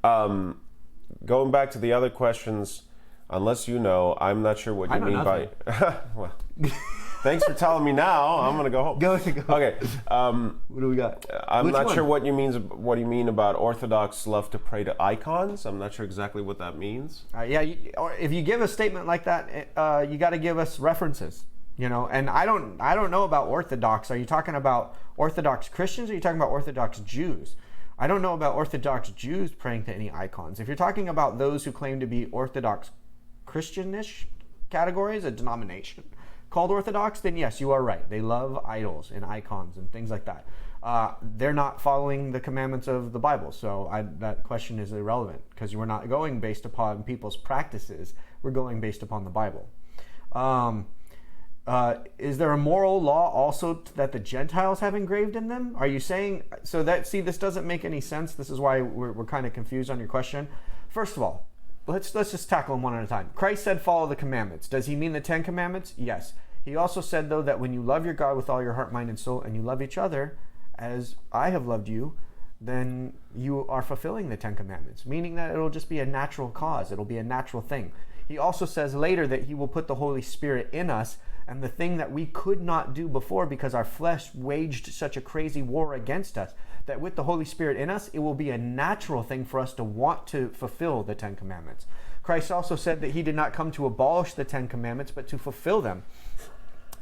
going back to the other questions, unless you know, I'm not sure what you mean by. Well, thanks for telling me now. I'm gonna go home. Go. Okay. What do we got? I'm not sure what you mean about Orthodox love to pray to icons. I'm not sure exactly what that means. Or if you give a statement like that, you got to give us references. And I don't know about Orthodox. Are you talking about Orthodox Christians, or are you talking about Orthodox Jews? I don't know about Orthodox Jews praying to any icons. If you're talking about those who claim to be Orthodox Christianish categories, a denomination called Orthodox, then yes, you are right. They love idols and icons and things like that. They're not following the commandments of the Bible, so that question is irrelevant, because we're not going based upon people's practices. We're going based upon the Bible. Is there a moral law also that the Gentiles have engraved in them? Are you saying so that? See, this doesn't make any sense. This is why we're kind of confused on your question. First of all, let's just tackle them one at a time. Christ said, "Follow the commandments." Does He mean the 10 Commandments? Yes. He also said, though, that when you love your God with all your heart, mind, and soul, and you love each other as I have loved you, then you are fulfilling the 10 Commandments. Meaning that it'll just be a natural cause. It'll be a natural thing. He also says later that He will put the Holy Spirit in us. And the thing that we could not do before because our flesh waged such a crazy war against us, that with the Holy Spirit in us, it will be a natural thing for us to want to fulfill the 10 Commandments. Christ also said that He did not come to abolish the 10 Commandments, but to fulfill them.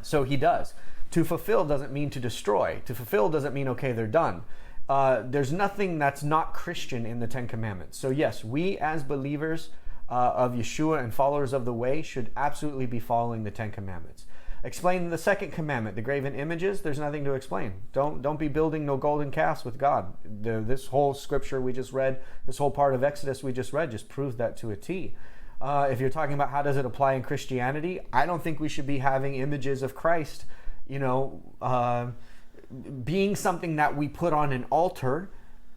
So He does. To fulfill doesn't mean to destroy. To fulfill doesn't mean, okay, they're done. There's nothing that's not Christian in the 10 Commandments. So yes, we as believers of Yeshua and followers of the way should absolutely be following the 10 Commandments. Explain the second commandment, the graven images. There's nothing to explain. Don't be building no golden calves with God. This whole scripture we just read, this whole part of Exodus we just read, just proves that to a T. If you're talking about how does it apply in Christianity, I don't think we should be having images of Christ, being something that we put on an altar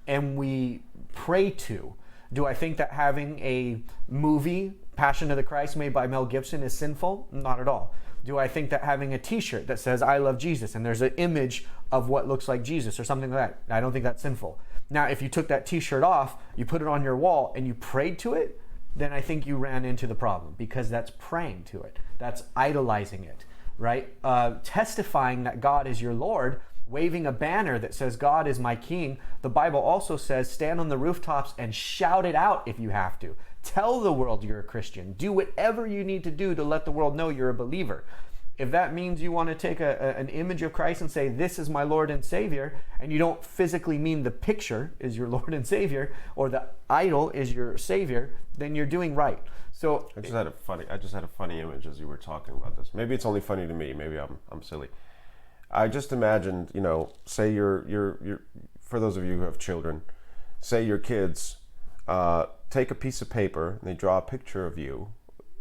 and we pray to. Do I think that having a movie, Passion of the Christ, made by Mel Gibson is sinful? Not at all. Do I think that having a t-shirt that says I love Jesus and there's an image of what looks like Jesus or something like that, I don't think that's sinful. Now, if you took that t-shirt off, you put it on your wall and you prayed to it, then I think you ran into the problem, because that's praying to it. That's idolizing it, right? Testifying that God is your Lord, waving a banner that says God is my King. The Bible also says stand on the rooftops and shout it out if you have to. Tell the world you're a Christian. Do whatever you need to do to let the world know you're a believer. If that means you want to take an image of Christ and say, this is my Lord and Savior, and you don't physically mean the picture is your Lord and Savior, or the idol is your Savior, then you're doing right. So I just had a funny image as you were talking about this. Maybe it's only funny to me. Maybe I'm silly. I just imagined, say you're for those of you who have children, say your kids take a piece of paper and they draw a picture of you,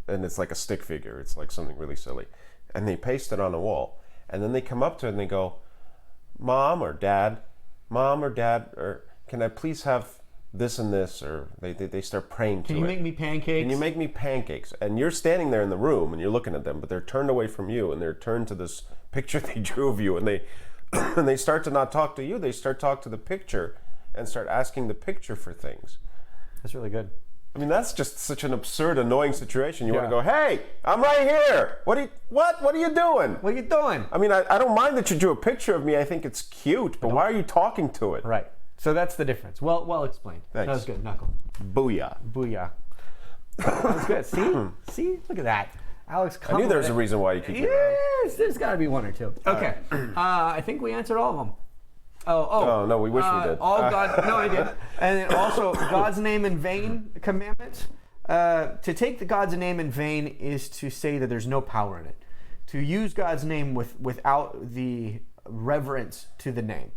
and it's like a stick figure. It's like something really silly. And they paste it on a wall. and then they come up to it and they go, Mom or Dad, or can I please have this and this? Or they start praying to it. Can you make me pancakes? Can you make me pancakes? And you're standing there in the room and you're looking at them, but they're turned away from you and they're turned to this picture they drew of you, and they and they start to not talk to you. They start to talk to the picture and start asking the picture for things. That's really good. I mean, that's just such an absurd, annoying situation. You want to go, hey, I'm right here. What are you doing? What are you doing? I mean, I don't mind that you drew a picture of me. I think it's cute, but why are you talking to it? Right. So that's the difference. Well explained. Thanks. That was good. Knuckle. Booyah. That was good. See? Look at that. Alex, I knew there was a reason why you keep it around. Yes, there's got to be one or two. Okay. I think we answered all of them. Oh, no, we wish we did. All God, no, I didn't. And then also, God's name in vain commandments. To take the God's name in vain is to say that there's no power in it. To use God's name without the reverence to the name.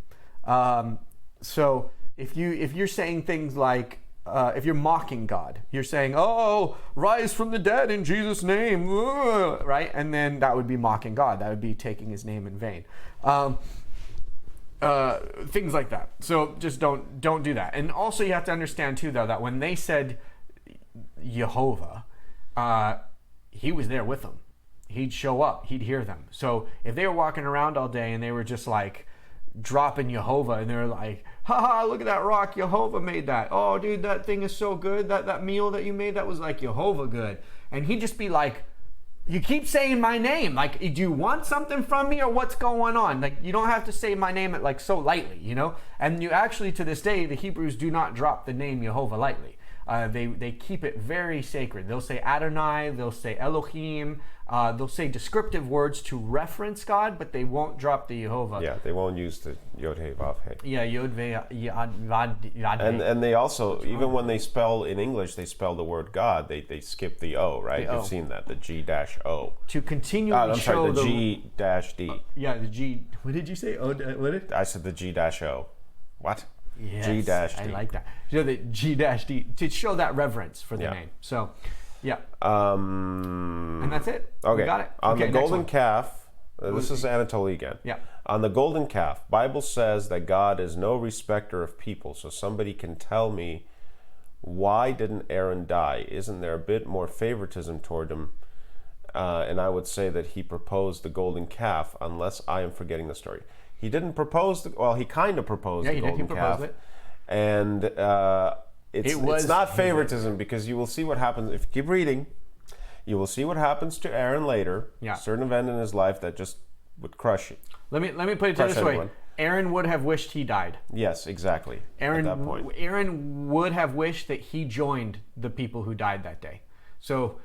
So if you're saying things like, if you're mocking God, you're saying, "Oh, rise from the dead in Jesus' name," right? And then that would be mocking God. That would be taking His name in vain. Things like that. So just don't do that. And also you have to understand too, though, that when they said Jehovah, He was there with them. He'd show up. He'd hear them. So if they were walking around all day and they were just like dropping Jehovah and they're like, haha, look at that rock, Jehovah made that. Oh, dude, that thing is so good. That meal that you made, that was like Jehovah good. And he'd just be like, you keep saying my name. Like, do you want something from me or what's going on? Like, you don't have to say my name like so lightly, you know? And you actually, to this day, the Hebrews do not drop the name Jehovah lightly. They keep it very sacred. They'll say Adonai, they'll say Elohim, they'll say descriptive words to reference God, but they won't drop the Jehovah. Yeah, they won't use the Yod He Vav He. Yeah, Yod Ve Yad Vad. And they also, even when they spell in English, they spell the word God, they skip the O, right? The O. You've seen that, the G-O. To continually show the G-D. Yeah, the G. What did you say? I said the G-O. What? Yes, G-D. I like that. You know, the G-D to show that reverence for the name. So, yeah. And that's it. Okay. We got it. On okay, the golden calf, this is Anatole again. Yeah. On the golden calf, Bible says that God is no respecter of people. So somebody can tell me, why didn't Aaron die? Isn't there a bit more favoritism toward him? And I would say that he proposed the golden calf, unless I am forgetting the story. He didn't propose he kind of proposed the golden calf. It. And it's not favoritism, because you will see what happens if you keep reading. You will see what happens to Aaron later. Yeah. A certain event in his life that just would crush it. Let me put it this way. Aaron would have wished he died. Yes, exactly. Aaron, at that point. Aaron would have wished that he joined the people who died that day. So,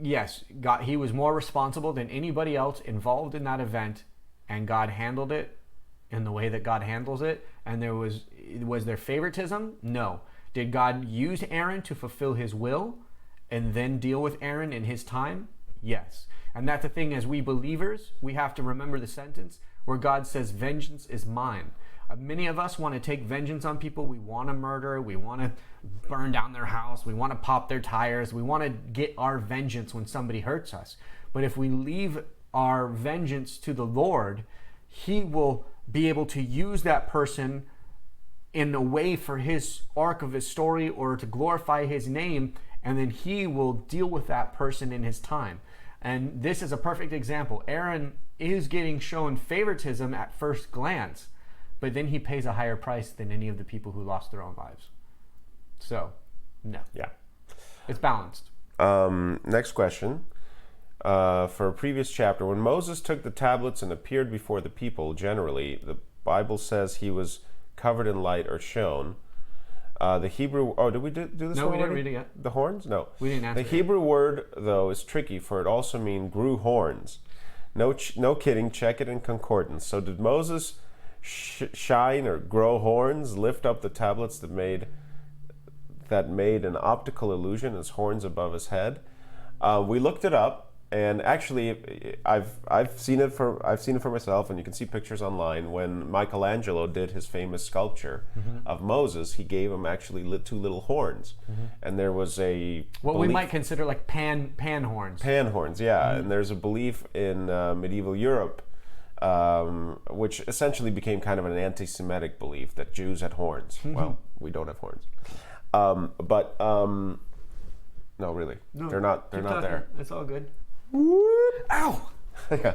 yes, he was more responsible than anybody else involved in that event, and God handled it in the way that God handles it. And was there favoritism? No. Did God use Aaron to fulfill His will and then deal with Aaron in His time? Yes. And that's the thing, as we believers, we have to remember the sentence where God says, vengeance is mine. Many of us want to take vengeance on people. We want to murder. We want to burn down their house. We want to pop their tires. We want to get our vengeance when somebody hurts us. But if we leave our vengeance to the Lord, He will be able to use that person in a way for His arc of His story or to glorify His name, and then He will deal with that person in His time. And this is a perfect example. Aaron is getting shown favoritism at first glance, but then he pays a higher price than any of the people who lost their own lives. So, no. Yeah. It's balanced. Next question. For a previous chapter, when Moses took the tablets and appeared before the people, generally, the Bible says he was covered in light or shone. The Hebrew... Oh, did we do this No, one we didn't already? read it yet. The horns? No. We didn't answer The Hebrew word, though, is tricky, for it also means grew horns. No kidding. Check it in concordance. So did Moses shine or grow horns, lift up the tablets that made an optical illusion as horns above his head? We looked it up. And actually, I've seen it for myself, and you can see pictures online. When Michelangelo did his famous sculpture of Moses, he gave him actually two little horns, and there was a we might consider like pan horns. Pan horns, yeah. And there's a belief in medieval Europe which essentially became kind of an anti-Semitic belief that Jews had horns. Well, we don't have horns. No, really, No, they're not there. It's all good. Ow! Yeah.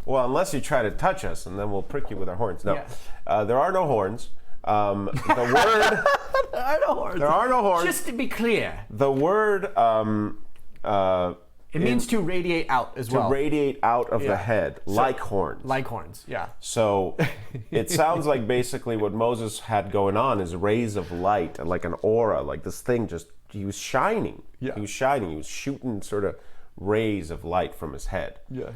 Well, unless you try to touch us, and then we'll prick you with our horns. No, Yeah. there are no horns. The word. There are no horns. There are no horns. Just to be clear, The word. it means to radiate out as well. To radiate out of the head, like horns. Like horns, yeah. So it sounds like basically what Moses had going on is rays of light, like an aura, like this thing he was shining. Yeah. He was shining. He was shooting sort of rays of light from his head. Yeah.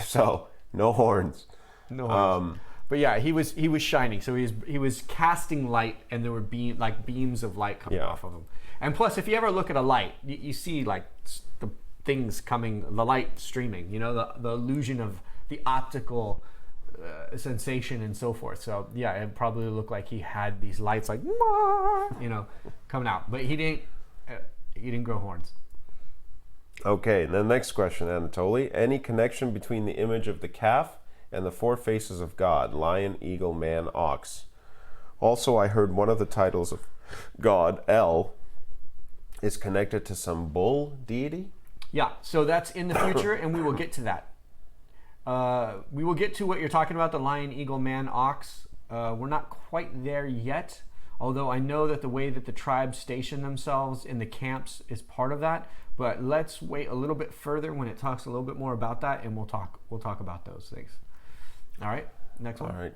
So no horns. No horns. But yeah, he was shining. So he was casting light, and there were beams of light coming off of him. And plus, if you ever look at a light, you see like the things coming, the light streaming. You know, the illusion of the optical sensation and so forth. So yeah, it probably looked like he had these lights like coming out, but he didn't grow horns. Okay, the next question, Anatoly. Any connection between the image of the calf and the four faces of God, lion, eagle, man, ox? Also, I heard one of the titles of God, El, is connected to some bull deity? Yeah, so that's in the future, and we will get to that. We will get to what you're talking about, the lion, eagle, man, ox. We're not quite there yet, although I know that the way that the tribes station themselves in the camps is part of that. But let's wait a little bit further when it talks a little bit more about that, and we'll talk about those things. All right, next one. All right,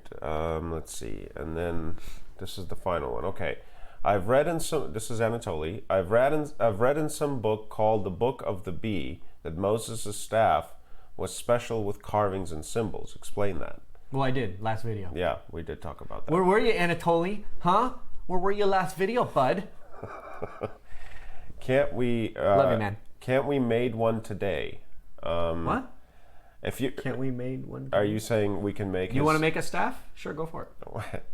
let's see. And then this is the final one. Okay. I've read in some, this is Anatoly, I've read in some book called The Book of the Bee that Moses' staff was special with carvings and symbols. Explain that. Well, I did last video. Yeah, we did talk about that. Where were you, Anatoly? Huh? Where were you last video, bud? Can't we... Love you, man. Can't we made one today? What? If you Can't we made one today? Are you saying we can make... You want to make a staff? Sure, go for it.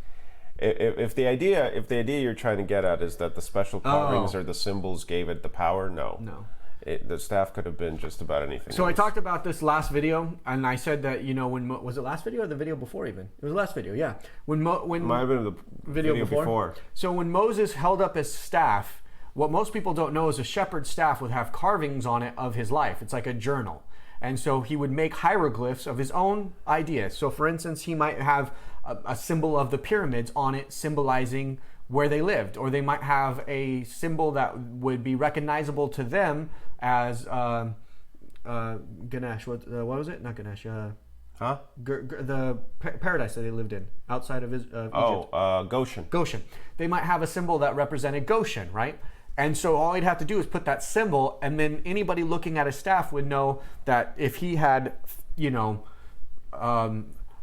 If the idea you're trying to get at is that the special carvings or the symbols gave it the power, no. The staff could have been just about anything. So else. I talked about this last video, and I said that when was it last video or the video before even? It was the last video, yeah. When might have been the video before. So when Moses held up his staff, what most people don't know is a shepherd's staff would have carvings on it of his life. It's like a journal. And so he would make hieroglyphs of his own ideas. So for instance, he might have a symbol of the pyramids on it symbolizing where they lived. Or they might have a symbol that would be recognizable to them as Ganesh. What was it? Not Ganesh. The paradise that they lived in outside of Egypt. Goshen. Goshen. They might have a symbol that represented Goshen, right? And so all he'd have to do is put that symbol, and then anybody looking at his staff would know that if he had,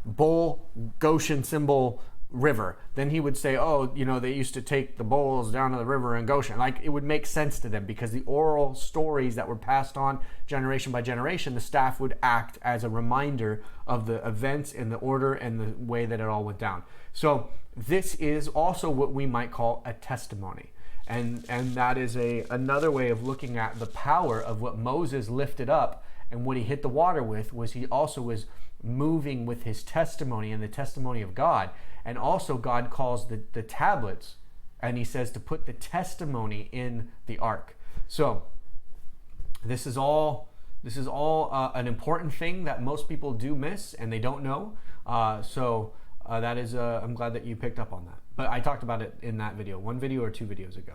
bull, Goshen symbol, river, then he would say, they used to take the bulls down to the river in Goshen. Like, it would make sense to them because the oral stories that were passed on generation by generation, the staff would act as a reminder of the events and the order and the way that it all went down. So this is also what we might call a testimony. And that is another way of looking at the power of what Moses lifted up, and what he hit the water with was he also was moving with his testimony and the testimony of God. And also God calls the tablets, and he says to put the testimony in the ark. So this is all an important thing that most people do miss and they don't know. That is I'm glad that you picked up on that. But I talked about it in that video, one video or two videos ago.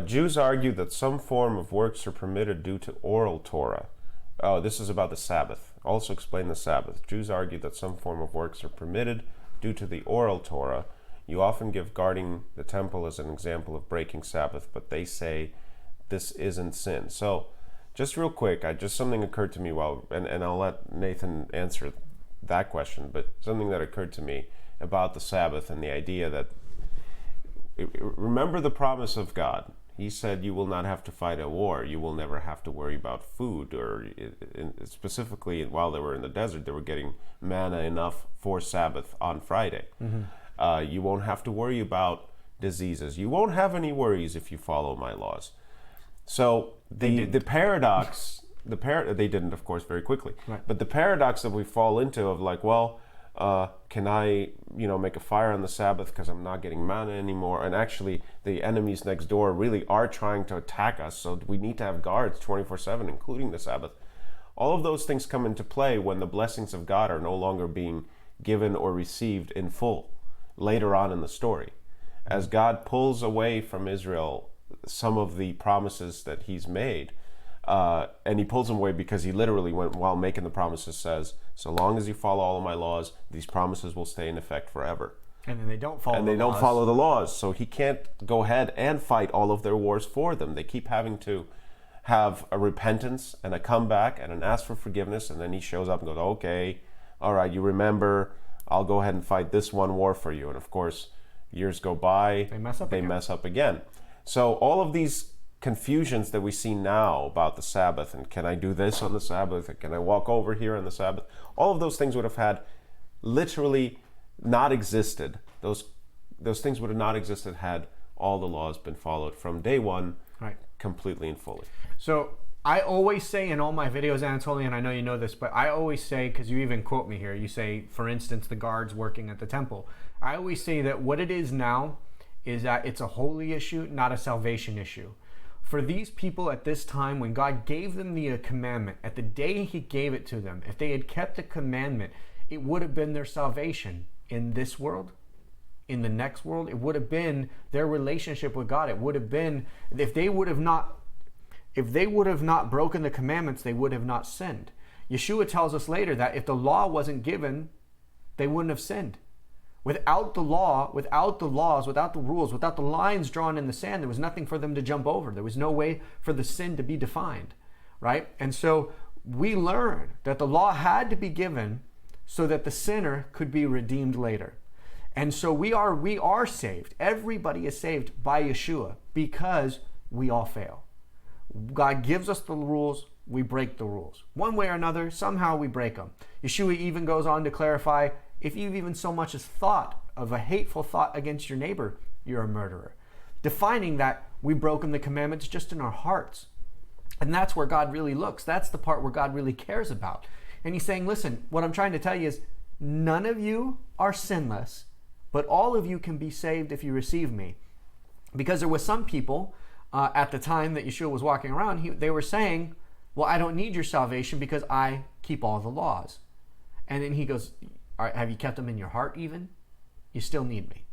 Jews argue that some form of works are permitted due to oral Torah. Oh, this is about the Sabbath. Also explain the Sabbath. Jews argue that some form of works are permitted due to the oral Torah. You often give guarding the temple as an example of breaking Sabbath, but they say this isn't sin. So, just real quick, something occurred to me and I'll let Nathan answer that question, but something that occurred to me about the Sabbath and the idea that, remember the promise of God. He said you will not have to fight a war. You will never have to worry about food, or specifically while they were in the desert, they were getting manna enough for Sabbath on Friday. Mm-hmm. You won't have to worry about diseases. You won't have any worries if you follow my laws. So the paradox they didn't, of course, very quickly. Right. But the paradox that we fall into of like, well, can I, make a fire on the Sabbath because I'm not getting manna anymore? And actually, the enemies next door really are trying to attack us, so we need to have guards 24/7, including the Sabbath. All of those things come into play when the blessings of God are no longer being given or received in full later on in the story. As God pulls away from Israel some of the promises that he's made, and he pulls them away because he literally, while making the promises, says, so long as you follow all of my laws, these promises will stay in effect forever. And then they don't follow and they don't follow the laws. So he can't go ahead and fight all of their wars for them. They keep having to have a repentance and a comeback and an ask for forgiveness. And then he shows up and goes, okay, all right, you remember, I'll go ahead and fight this one war for you. And of course, years go by, they mess up again. So all of these confusions that we see now about the Sabbath, and can I do this on the Sabbath, and can I walk over here on the Sabbath, all of those things would have had literally not existed. Those things would have not existed had all the laws been followed from day one, right, completely and fully. So I always say in all my videos, Anatoly, and I know you know this, but I always say, because you even quote me here, you say, for instance, the guards working at the temple. I always say that what it is now is that it's a holy issue, not a salvation issue. For these people at this time, when God gave them the commandment, at the day he gave it to them, if they had kept the commandment, it would have been their salvation in this world, in the next world. It would have been their relationship with God. It would have been, if they would have not broken the commandments, they would have not sinned. Yeshua tells us later that if the law wasn't given, they wouldn't have sinned. Without the law, without the laws, without the rules, without the lines drawn in the sand, there was nothing for them to jump over. There was no way for the sin to be defined, right? And so we learn that the law had to be given so that the sinner could be redeemed later. And so we are saved. Everybody is saved by Yeshua because we all fail. God gives us the rules, we break the rules. One way or another, somehow we break them. Yeshua even goes on to clarify, if you've even so much as thought of a hateful thought against your neighbor, you're a murderer. Defining that we've broken the commandments just in our hearts. And that's where God really looks. That's the part where God really cares about. And he's saying, listen, what I'm trying to tell you is none of you are sinless, but all of you can be saved if you receive me. Because there was some people at the time that Yeshua was walking around, they were saying, well, I don't need your salvation because I keep all the laws. And then he goes, all right, have you kept them in your heart even? You still need me.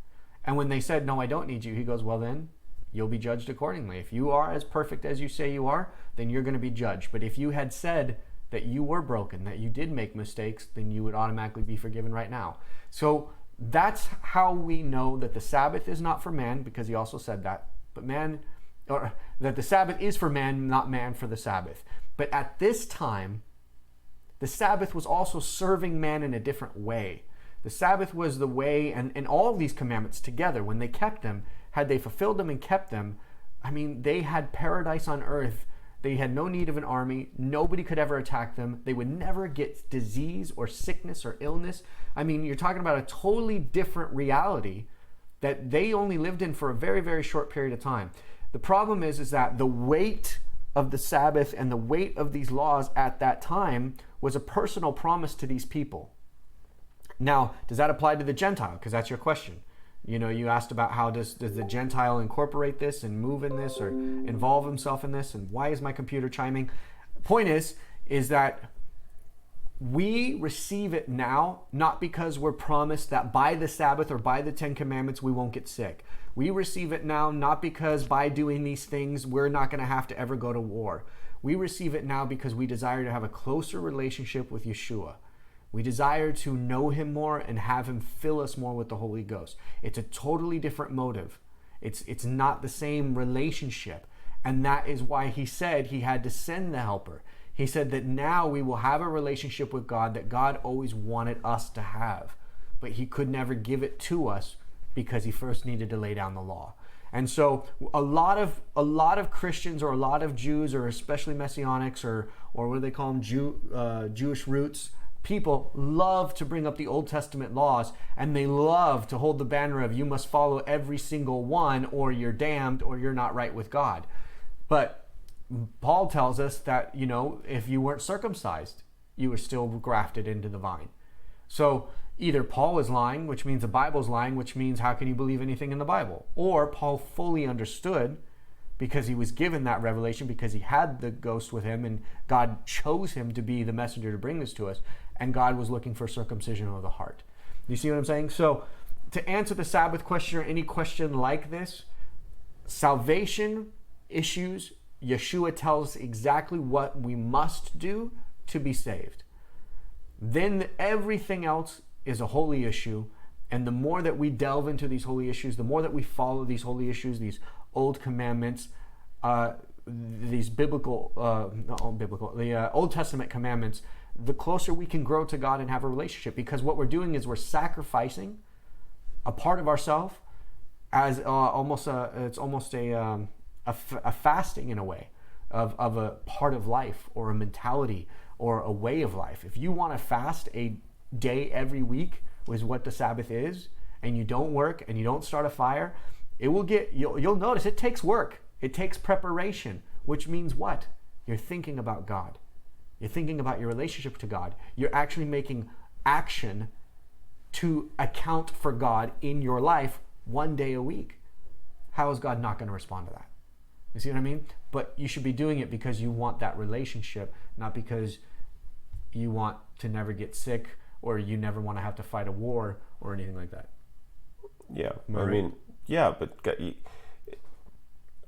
And when they said, no, I don't need you, he goes, well then, you'll be judged accordingly. If you are as perfect as you say you are, then you're going to be judged. But if you had said that you were broken, that you did make mistakes, then you would automatically be forgiven right now. So that's how we know that the Sabbath is not for man, because he also said that, but that the Sabbath is for man, not man for the Sabbath. But at this time, the Sabbath was also serving man in a different way. The Sabbath was the way, and all of these commandments together, when they kept them, had they fulfilled them and kept them, I mean, they had paradise on earth. They had no need of an army. Nobody could ever attack them. They would never get disease or sickness or illness. I mean, you're talking about a totally different reality that they only lived in for a very, very short period of time. The problem is that the weight of the Sabbath and the weight of these laws at that time was a personal promise to these people. Now, does that apply to the Gentile? Because that's your question. You know, you asked about how does the Gentile incorporate this and move in this or involve himself in this, and why is my computer chiming? Point is that we receive it now, not because we're promised that by the Sabbath or by the Ten Commandments we won't get sick. We receive it now not because by doing these things we're not going to have to ever go to war. We receive it now because we desire to have a closer relationship with Yeshua. We desire to know him more and have him fill us more with the Holy Ghost. It's a totally different motive. It's not the same relationship. And that is why he said he had to send the helper. He said that now we will have a relationship with God that God always wanted us to have. But he could never give it to us because he first needed to lay down the law. And so a lot of Christians, or a lot of Jews, or especially Messianics, or what do they call them, Jewish roots, people love to bring up the Old Testament laws, and they love to hold the banner of you must follow every single one or you're damned or you're not right with God. But Paul tells us that, if you weren't circumcised, you were still grafted into the vine. So either Paul is lying, which means the Bible's lying, which means how can you believe anything in the Bible? Or Paul fully understood because he was given that revelation, because he had the ghost with him and God chose him to be the messenger to bring this to us, and God was looking for circumcision of the heart. You see what I'm saying? So to answer the Sabbath question or any question like this, salvation issues, Yeshua tells us exactly what we must do to be saved. Then everything else is a holy issue, and the more that we delve into these holy issues, the more that we follow these holy issues, these old commandments, these the Old Testament commandments, the closer we can grow to God and have a relationship. Because what we're doing is we're sacrificing a part of ourselves as it's almost a fasting in a way of a part of life or a mentality or a way of life. If you want to fast a day every week, is what the Sabbath is, and you don't work and you don't start a fire, you'll notice it takes work. It takes preparation, which means what? You're thinking about God. You're thinking about your relationship to God. You're actually making action to account for God in your life one day a week. How is God not going to respond to that? You see what I mean? But you should be doing it because you want that relationship, not because you want to never get sick or you never want to have to fight a war or anything like that. Yeah, I mean, yeah, but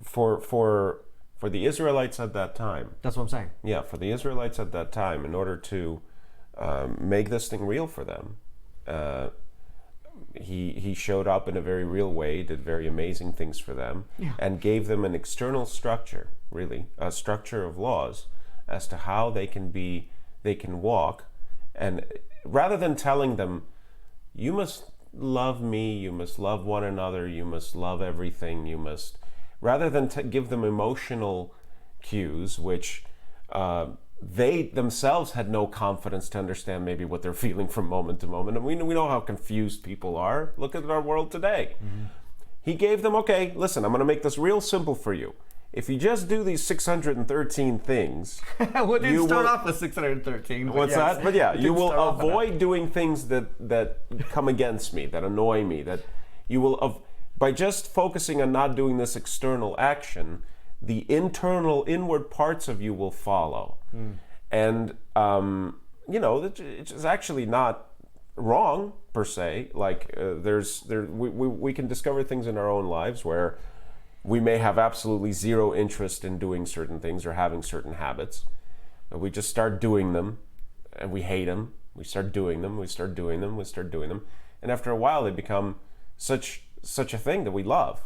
for the Israelites at that time. That's what I'm saying. Yeah, for the Israelites at that time, in order to make this thing real for them, he showed up in a very real way, did very amazing things for them, and gave them an external structure, really, a structure of laws as to how they can walk. And rather than telling them, you must love me, you must love one another, you must love everything, rather than give them emotional cues, which they themselves had no confidence to understand maybe what they're feeling from moment to moment. And we know how confused people are. Look at our world today. Mm-hmm. He gave them, okay, listen, I'm going to make this real simple for you. If you just do these 613 things... Well, it didn't start off with 613. What's that? But yeah, you will avoid doing things that come against me, that annoy me, that you will... By just focusing on not doing this external action, the inward parts of you will follow. And, it's actually not wrong, per se. Like, we can discover things in our own lives where we may have absolutely zero interest in doing certain things or having certain habits. We just start doing them, and we hate them. We start doing them, we start doing them, we start doing them. And after a while, they become such a thing that we love,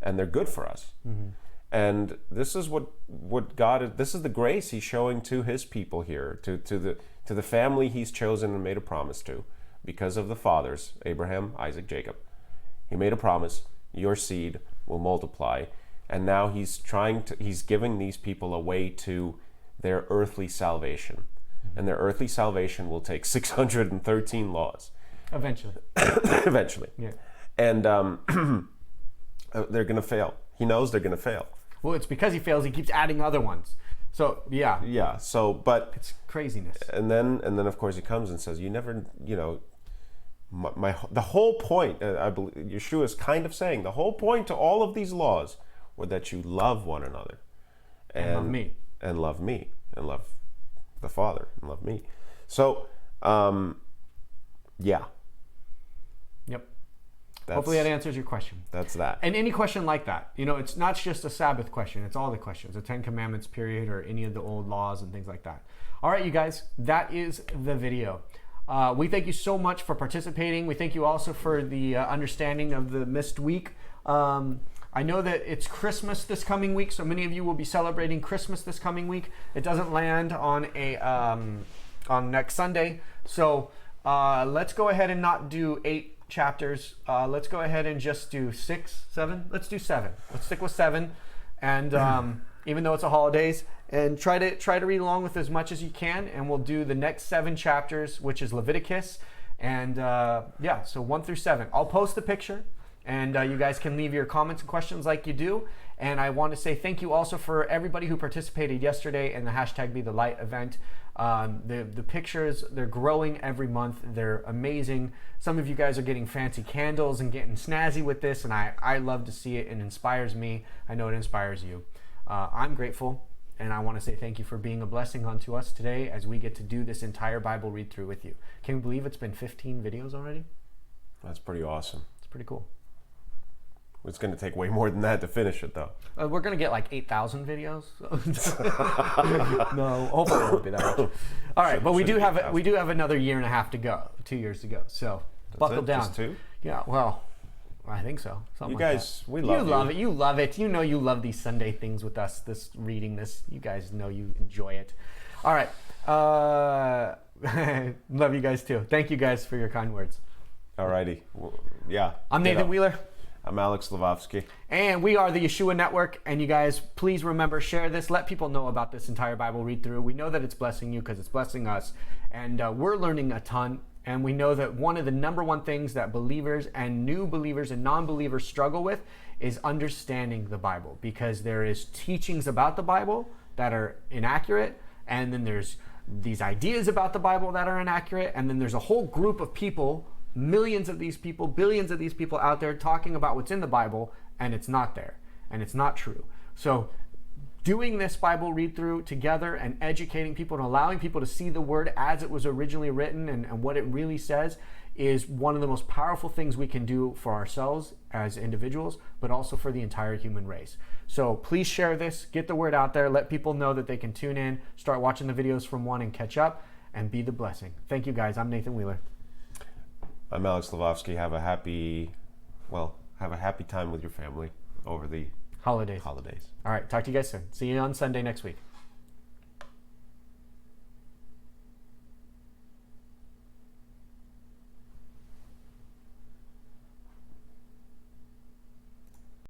and they're good for us. Mm-hmm. And this is what God, this is the grace he's showing to his people here, to the family he's chosen and made a promise to, because of the fathers, Abraham, Isaac, Jacob. He made a promise, your seed will multiply. And now he's giving these people a way to their earthly salvation. Mm-hmm. And their earthly salvation will take 613 laws. Eventually. Eventually. Yeah. And they're going to fail. He knows they're going to fail. Well, it's because he fails, he keeps adding other ones. So, yeah. Yeah, so, but... It's craziness. And then of course, he comes and says, you never, the whole point, I believe, Yeshua is kind of saying, the whole point to all of these laws were that you love one another. And love me. And love me. And love the Father. And love me. So, yeah. Yep. Hopefully that answers your question. That's that. And any question like that. It's not just a Sabbath question. It's all the questions. The 10 Commandments period or any of the old laws and things like that. All right, you guys. That is the video. We thank you so much for participating. We thank you also for the understanding of the missed week. I know that it's Christmas this coming week, so many of you will be celebrating Christmas this coming week. It doesn't land on on next Sunday. So let's go ahead and not do 8 chapters. Let's go ahead and just do 6, 7. Let's do 7. Let's stick with 7, and even though it's a holidays, and try to read along with as much as you can. And we'll do the next 7 chapters, which is Leviticus, and so 1 through 7. I'll post the picture, and you guys can leave your comments and questions like you do. And I want to say thank you also for everybody who participated yesterday in the hashtag Be the Light event. The pictures, they're growing every month. They're amazing. Some of you guys are getting fancy candles and getting snazzy with this, and I love to see it. It inspires me. I know it inspires you. I'm grateful, and I want to say thank you for being a blessing unto us today as we get to do this entire Bible read through with you. Can you believe it's been 15 videos already? That's pretty awesome. It's pretty cool. It's going to take way more than that to finish it, though. We're going to get like 8,000 videos. No, hopefully it won't be that much. All right, but we do have another year and a half to go, 2 years to go. So buckle down. Just 2? Yeah, well, I think so. Something you guys, we love you. You love it. You love it. You know you love these Sunday things with us, this reading this. You guys know you enjoy it. All right. Love you guys too. Thank you guys for your kind words. All righty. Yeah. I'm Nathan Wheeler. I'm Alex Slavovsky. And we are the Yeshua Network. And you guys, please remember, share this. Let people know about this entire Bible read through. We know that it's blessing you because it's blessing us. And we're learning a ton. And we know that one of the number one things that believers and new believers and non-believers struggle with is understanding the Bible. Because there is teachings about the Bible that are inaccurate. And then there's these ideas about the Bible that are inaccurate. And then there's a whole group of people, millions of these people, billions of these people out there talking about what's in the Bible, and it's not there, and it's not true. So doing this Bible read through together and educating people and allowing people to see the word as it was originally written and what it really says is one of the most powerful things we can do for ourselves as individuals, but also for the entire human race. So please share this, get the word out there, let people know that they can tune in, start watching the videos from one and catch up, and be the blessing. Thank you guys. I'm Nathan Wheeler. I'm Alex Slavovsky. Have a happy time with your family over the holidays. All right. Talk to you guys soon. See you on Sunday next week.